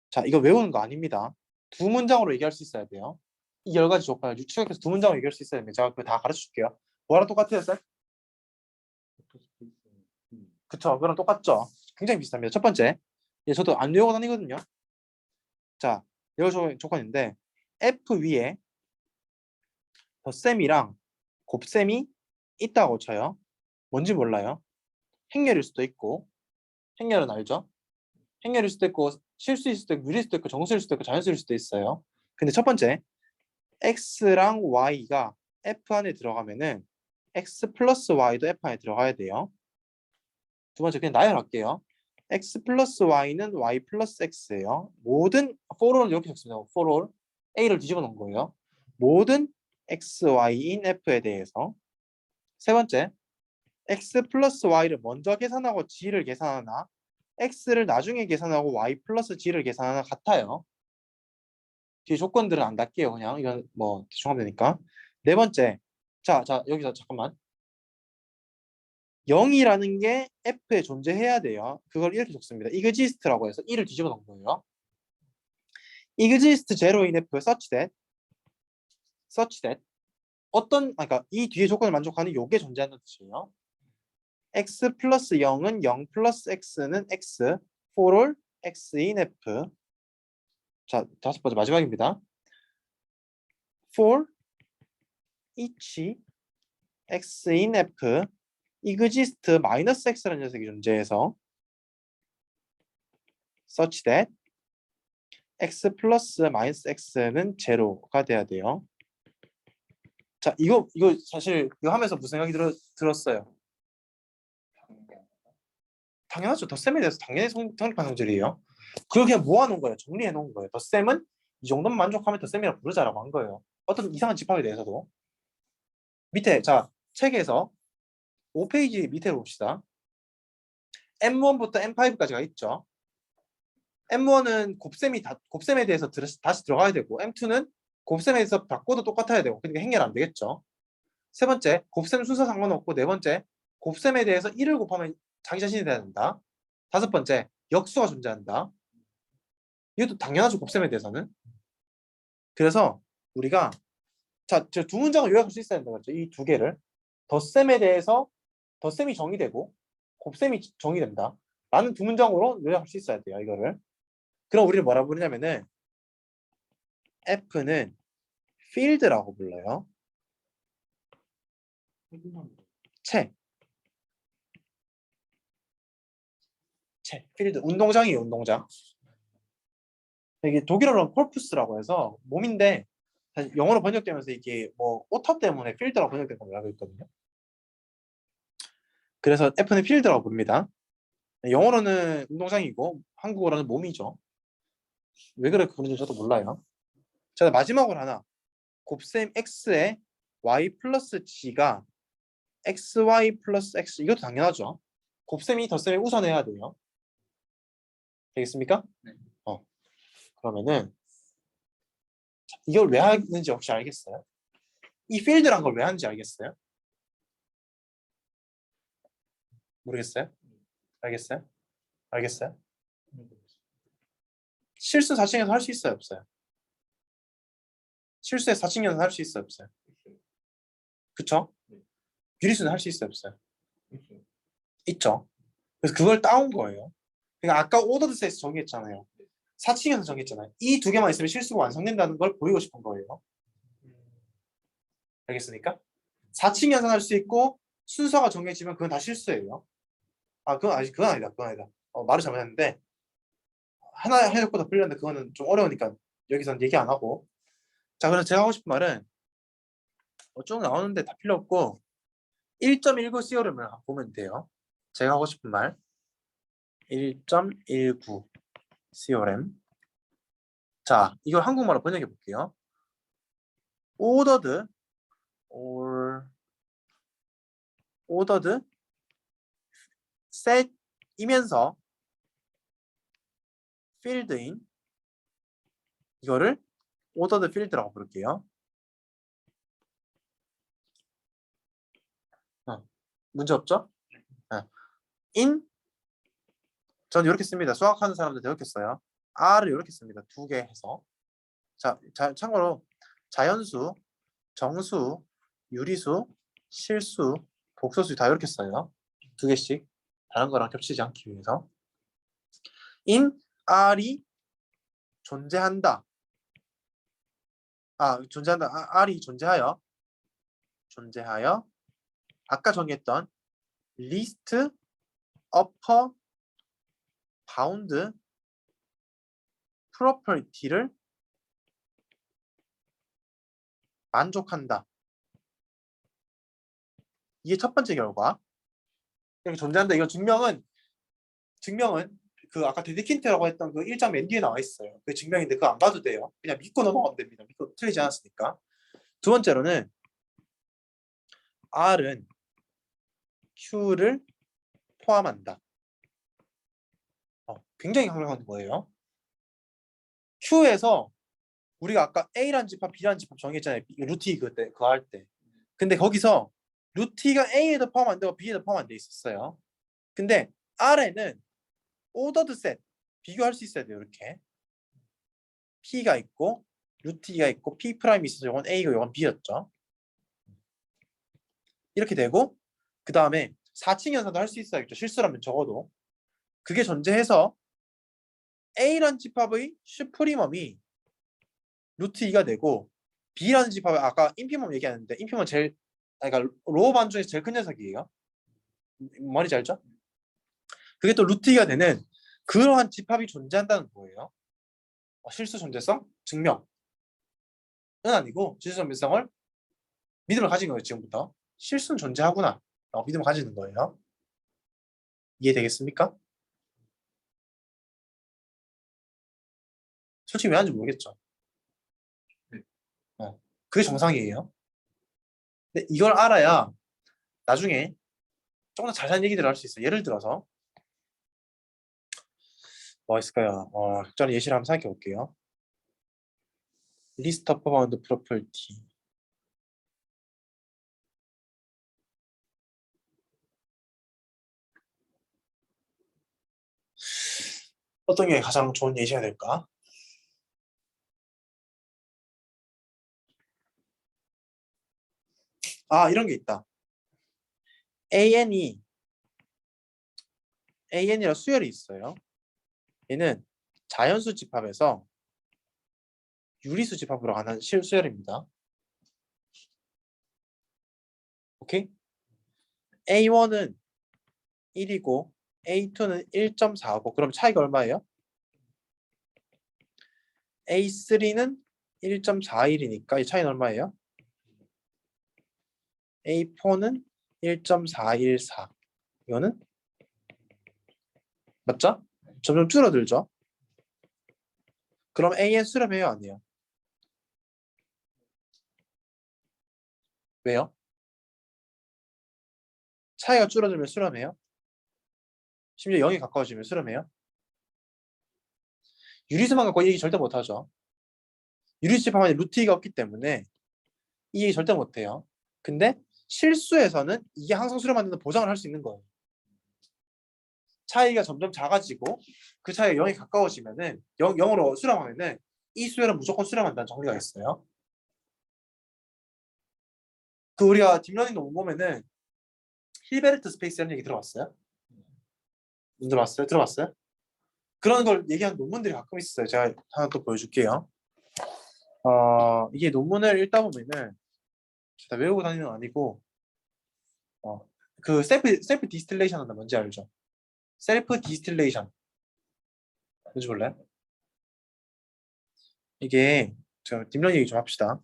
자, 이거 외우는 거 아닙니다. 두 문장으로 얘기할 수 있어야 돼요. 이 10가지 조건을 추격해서 두 문장으로 얘기할 수 있어야 됩니다. 제가 그거 다 가르쳐 줄게요. 뭐랑 똑같아요, 쌤? 그쵸, 그거랑 똑같죠. 굉장히 비슷합니다. 첫 번째, 저도 안 외우고 다니거든요. 자, 이거 조건인데 F 위에 덧셈이랑 곱셈이 있다고 쳐요. 뭔지 몰라요. 행렬일 수도 있고, 행렬은 알죠? 행렬일 수도 있고, 실수일 수도 있고, 유리일 수도 있고, 정수일 수도 있고, 자연수일 수도 있어요. 근데 첫 번째, x랑 y가 f 안에 들어가면은 x 플러스 y도 f 안에 들어가야 돼요. 두 번째, 그냥 나열할게요. x 플러스 y는 y 플러스 x예요. 모든 for all을 이렇게 적습니다. for all a를 뒤집어 놓은 거예요. 모든 x, y인 f에 대해서. 세 번째, x 플러스 y를 먼저 계산하고 g를 계산하나 x를 나중에 계산하고 y 플러스 g를 계산하나 같아요. 뒤에 조건들은 안 닿게요. 그냥 이건 뭐 대충 하면 되니까. 네 번째, 자 여기서 잠깐만. 0이라는 게 f에 존재해야 돼요. 그걸 이렇게 적습니다. exist라고 해서 1을 뒤집어 놓은 거예요. exist 0in f such that 그러니까 이 뒤에 조건을 만족하는 요게 존재하는 뜻이에요. x 플러스 0은 0 플러스 x는 x for all x in f. 자, 다섯 번째 마지막입니다. for each x in f exist 마이너스 x라는 녀석이 존재해서 such that x 플러스 마이너스 x는 제로가 돼야 돼요. 자, 이거 사실 이거 하면서 무슨 생각이 들었어요? 당연하죠. 덧셈에 대해서 당연히 성립한 성질이에요. 그걸 그냥 모아놓은 거예요. 정리해 놓은 거예요. 덧셈은 이 정도만 만족하면 덧셈이라고 부르자라고 한 거예요. 어떤 이상한 집합에 대해서도. 밑에 자 책에서 5페이지 밑에 봅시다. M1부터 M5까지가 있죠. M1은 곱셈에 대해서 다시 들어가야 되고 M2는 곱셈에 대해서 바꿔도 똑같아야 되고 그러니까 행렬 안 되겠죠. 세 번째 곱셈 순서 상관없고 네 번째 곱셈에 대해서 1을 곱하면 자기 자신이 돼야 된다. 다섯 번째, 역수가 존재한다. 이것도 당연하죠, 곱셈에 대해서는. 그래서 우리가 자, 저 두 문장을 요약할 수 있어야 된다. 이 두 개를. 덧셈에 대해서 덧셈이 정의되고 곱셈이 정의된다. 라는 두 문장으로 요약할 수 있어야 돼요, 이거를. 그럼 우리는 뭐라 부르냐면은 F는 field라고 불러요. 채. 필드. 운동장이에요, 운동장. 이게 독일어로는 콜푸스라고 해서 몸인데 사실 영어로 번역되면서 이게 뭐 오터 때문에 필드라고 번역된 걸로 알고 있거든요. 그래서 F는 필드라고 부릅니다. 영어로는 운동장이고 한국어로는 몸이죠. 왜 그렇게 부르는지 저도 몰라요. 자, 마지막으로 하나. 곱셈 x에 y 플러스 g가 xy 플러스 x. 이것도 당연하죠. 곱셈이 덧셈에 우선해야 돼요. 되겠습니까? 네. 그러면은 이걸 왜 하는지 혹시 알겠어요? 이 필드란 걸 왜 하는지 알겠어요? 모르겠어요? 알겠어요? 알겠어요? 실수 4층에서 할 수 있어요, 없어요? 실수에 4층 연산 할 수 있어요, 없어요? 그쵸? 유리수는 할 수 있어요, 없어요? 있죠. 그래서 그걸 따온 거예요. 그러니까 아까 오더드 셋에서 정의했잖아요. 4층 연산 정의했잖아요. 이 두 개만 있으면 실수가 완성된다는 걸 보이고 싶은 거예요. 알겠습니까? 4층 연산 할 수 있고 순서가 정해지면 그건 다 실수예요. 아, 그건 아니다. 그건 아니다. 말을 잘못했는데 하나 해놓고 더 풀렸는데 그거는 좀 어려우니까 여기서는 얘기 안 하고. 자, 그래서 제가 하고 싶은 말은 쭉 나오는데 다 필요 없고 1.19 CO를 보면 돼요. 제가 하고 싶은 말 1.19 COM. 자, 이걸 한국말로 번역해 볼게요. ordered set이면서 field인 이거를 ordered field라고 부를게요. 문제 없죠? in 전 이렇게 씁니다. 수학하는 사람들 이렇게 써요. R을 이렇게 씁니다. 두 개 해서. 자, 참고로 자연수, 정수, 유리수, 실수, 복소수 다 이렇게 써요. 두 개씩. 다른 거랑 겹치지 않기 위해서. in R이 존재한다. 존재한다. R이 존재하여 아까 정했던 리스트, 어퍼, 바운드, 프로퍼티를 만족한다. 이게 첫 번째 결과. 이렇게 존재한다. 이거 증명은 그 아까 데드킨트라고 했던 그 1장 맨 뒤에 나와 있어요. 그 증명인데 그거 안 봐도 돼요. 그냥 믿고 넘어가면 됩니다. 믿고 틀리지 않았으니까. 두 번째로는 R은 Q를 포함한다. 굉장히 강력한 거예요. Q에서 우리가 아까 A라는 집합, B라는 집합 정했잖아요. 루티 그거 할 때. 근데 거기서 루티가 A에도 포함 안 되고 B에도 포함 안 돼 있었어요. 근데 R에는 오더드 셋 비교할 수 있어야 돼요. 이렇게 P가 있고 루티가 있고 P 프라임이 있어서 이건 A고 이건 B였죠. 이렇게 되고 그 다음에 4층 연산도 할 수 있어야겠죠. 실수라면 적어도 그게 존재해서 A라는 집합의 슈프리멈이 루트 2가 되고 B라는 집합의 아까 인피멈 얘기하는데 인피멈 그러니까 로어 반 중에서 제일 큰 녀석이에요. 머리 알죠? 그게 또 루트 2가 되는 그러한 집합이 존재한다는 거예요. 실수 존재성 증명은 아니고 실수 존재성을 믿음을 가진 거예요. 지금부터 실수는 존재하구나 라고 믿음을 가지는 거예요. 이해되겠습니까? 솔직히 왜 하는지 모르겠죠. 그게 정상이에요. 근데 이걸 알아야 나중에 조금 더 자세한 얘기들을 할 수 있어요. 예를 들어서 뭐가 있을까요? 저는 예시를 한번 생각해 볼게요. 리스트 오브 바운드 프로퍼티. 어떤 게 가장 좋은 예시가 될까? 아, 이런 게 있다. AN이라 수열이 있어요. 얘는 자연수 집합에서 유리수 집합으로 가는 실수열입니다. 오케이? A1은 1이고 A2는 1.4고 그럼 차이가 얼마예요? A3는 1.41이니까 이 차이는 얼마예요? A4는 1.414. 이거는 맞죠? 점점 줄어들죠? 그럼 AN 수렴해요? 아니에요? 왜요? 차이가 줄어들면 수렴해요? 심지어 0이 가까워지면 수렴해요? 유리수만 갖고 이 얘기 절대 못하죠. 유리수 집합만에 루트 2가 없기 때문에 이 얘기 절대 못해요. 근데 실수에서는 이게 항상 수렴한다는 보장을 할 수 있는 거예요. 차이가 점점 작아지고 그 차이가 0이 가까워지면은 0으로 수렴하면은 이 수열은 무조건 수렴한다는 정리가 있어요. 그 우리가 딥러닝 논문 보면은 힐베르트 스페이스라는 얘기 들어봤어요? 안 들어봤어요? 들어봤어요? 그런 걸 얘기하는 논문들이 가끔 있어요. 제가 하나 또 보여줄게요. 이게 논문을 읽다 보면은 다 외우고 다니는 건 아니고 그 셀프 디스틸레이션 한다 뭔지 알죠? 셀프 디스틸레이션 뭔지 몰라요? 이게 저 딥러닝 얘기 좀 합시다.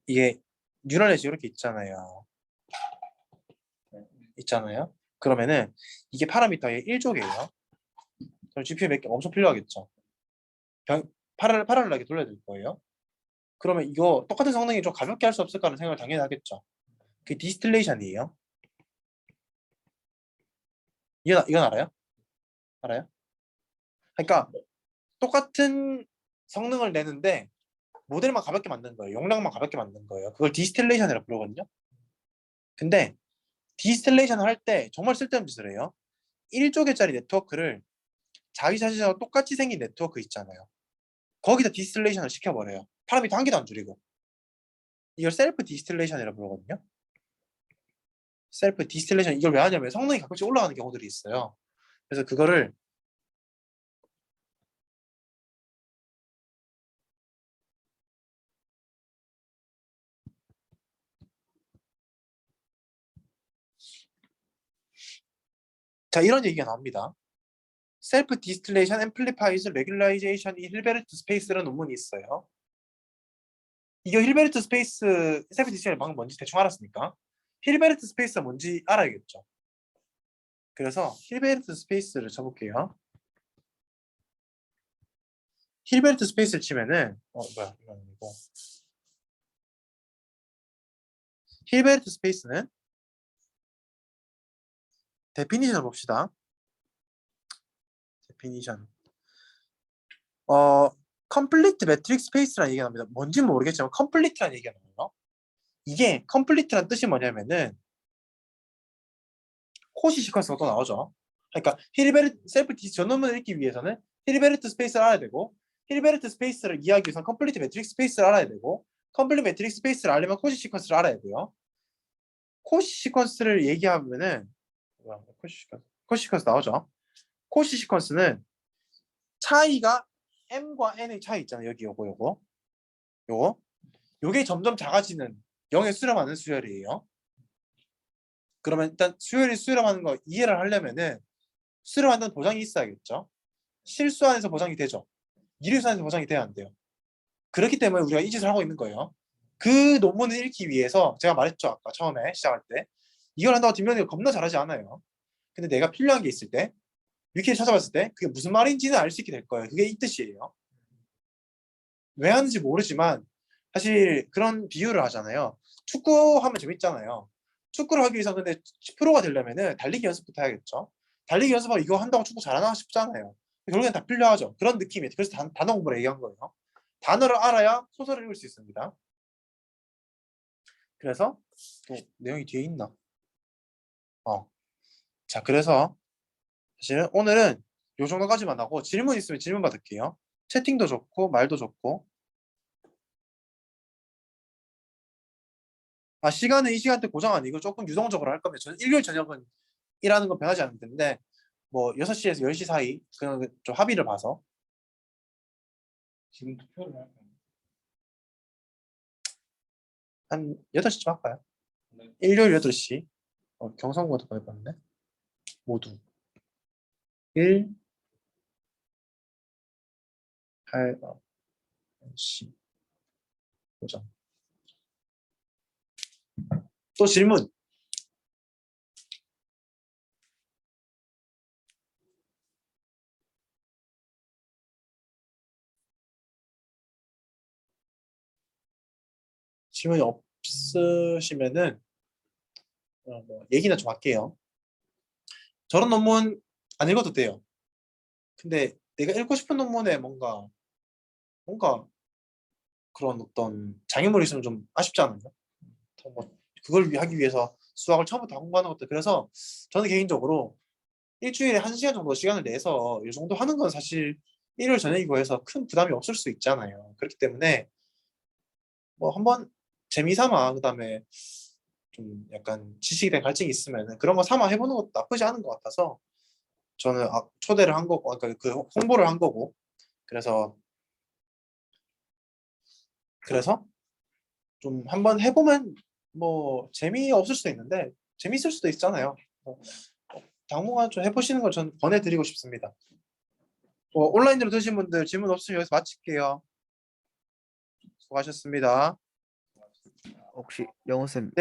이게 뉴럴 네트 이렇게 있잖아요. 그러면은 이게 파라미터의 1족이에요. 그럼 GPU 몇 개 엄청 필요하겠죠. 파랄하게 돌려야 될 거예요. 그러면 이거 똑같은 성능이 좀 가볍게 할 수 없을까 하는 생각을 당연히 하겠죠. 그게 디스틸레이션이에요. 이건 알아요? 알아요? 그러니까 똑같은 성능을 내는데 모델만 가볍게 만든 거예요. 용량만 가볍게 만든 거예요. 그걸 디스틸레이션이라고 부르거든요. 근데 디스틸레이션을 할 때 정말 쓸데없는 짓을 해요. 1조개짜리 네트워크를 자기 자신하고 똑같이 생긴 네트워크 있잖아요. 거기다 디스틸레이션을 시켜버려요. 파라미터 한 개도 안 줄이고. 이걸 셀프 디스틸레이션이라고 부르거든요. 셀프 디스틸레이션 이걸 왜 하냐면 성능이 가끔씩 올라가는 경우들이 있어요. 그래서 그거를 자 이런 얘기가 나옵니다. 셀프 디스틸레이션 앰플리파이즈 레귤라이제이션 인 힐베르트 스페이스라는 논문이 있어요. 이거 힐베르트 스페이스 셀프 디스틸레이션 방금 뭔지 대충 알았으니까 힐베르트 스페이스가 뭔지 알아야겠죠. 그래서 힐베르트 스페이스를 쳐볼게요. 힐베르트 스페이스를 치면은 뭐야 이거 아니고 힐베르트 스페이스는 데피니션을 봅시다. 데피니션 컴플리트 매트릭 스페이스라는 얘기가 나옵니다. 뭔지는 모르겠지만 컴플리트라는 얘기가 나와요. 이게 컴플리트라는 뜻이 뭐냐면은 코시 시퀀스가 또 나오죠. 그러니까 힐베르트 셀프 디스 전원문을 읽기 위해서는 힐베르트 스페이스를 알아야 되고 힐베르트 스페이스를 이해하기 위해서는 컴플리트 매트릭 스페이스를 알아야 되고 컴플리트 매트릭 스페이스를 알려면 코시 시퀀스를 알아야 돼요. 코시 시퀀스를 얘기하면은 코시 시퀀스 나오죠. 코시 시퀀스는 차이가 m과 n의 차이 있잖아요. 여기 요거 요게 점점 작아지는 0에 수렴하는 수열이에요. 그러면 일단 수열이 수렴하는 거 이해를 하려면은 수렴한다는 보장이 있어야겠죠. 실수 안에서 보장이 되죠. 이류수 안에서 보장이 돼야 안 돼요. 그렇기 때문에 우리가 이 짓을 하고 있는 거예요. 그 논문을 읽기 위해서 제가 말했죠. 아까 처음에 시작할 때 이걸 한다고 뒷면이 겁나 잘하지 않아요. 근데 내가 필요한 게 있을 때 위키를 찾아봤을 때 그게 무슨 말인지는 알 수 있게 될 거예요. 그게 이 뜻이에요. 왜 하는지 모르지만 사실 그런 비유를 하잖아요. 축구하면 재밌잖아요. 축구를 하기 위해서 근데 프로가 되려면은 달리기 연습부터 해야겠죠. 달리기 연습하고 이거 한다고 축구 잘하나 싶잖아요. 결국엔 다 필요하죠. 그런 느낌이에요. 그래서 단어 공부를 얘기한 거예요. 단어를 알아야 소설을 읽을 수 있습니다. 그래서 또 내용이 뒤에 있나? 자, 그래서 사실은 오늘은 요 정도까지만 하고 질문 있으면 질문 받을게요. 채팅도 좋고 말도 좋고. 아, 시간은 이 시간대 고정 아니고 조금 유동적으로 할 겁니다. 저는 일요일 저녁은 일하는 건 변하지 않을 텐데 뭐 6시에서 10시 사이 그냥 좀 합의를 봐서 지금 투표를 할까요? 한 8시쯤 할까요? 네. 일요일 8시. 경성고도 보내봤네. 모두 1, 8, 10 고정. 또 질문. 질문이 없으시면은 뭐 얘기나 좀 할게요. 저런 논문 안 읽어도 돼요. 근데 내가 읽고 싶은 논문에 뭔가 그런 어떤 장애물이 있으면 좀 아쉽지 않나요? 뭐 그걸 하기 위해서 수학을 처음부터 공부하는 것도 그래서 저는 개인적으로 일주일에 1시간 정도 시간을 내서 이 정도 하는 건 사실 일요일 저녁이고 해서 큰 부담이 없을 수 있잖아요. 그렇기 때문에 뭐 한번 재미삼아 그다음에 좀 약간 지식에 대한 갈증이 있으면 그런 거 삼아 해보는 것도 나쁘지 않은 것 같아서 저는 초대를 한 거고 그러니까 그 홍보를 한 거고 그래서 좀 한번 해보면 뭐 재미없을 수도 있는데 재미있을 수도 있잖아요. 당분간 좀 해보시는 걸 저는 권해드리고 싶습니다. 온라인으로 드신 분들 질문 없으면 여기서 마칠게요. 수고하셨습니다. 혹시 영호쌤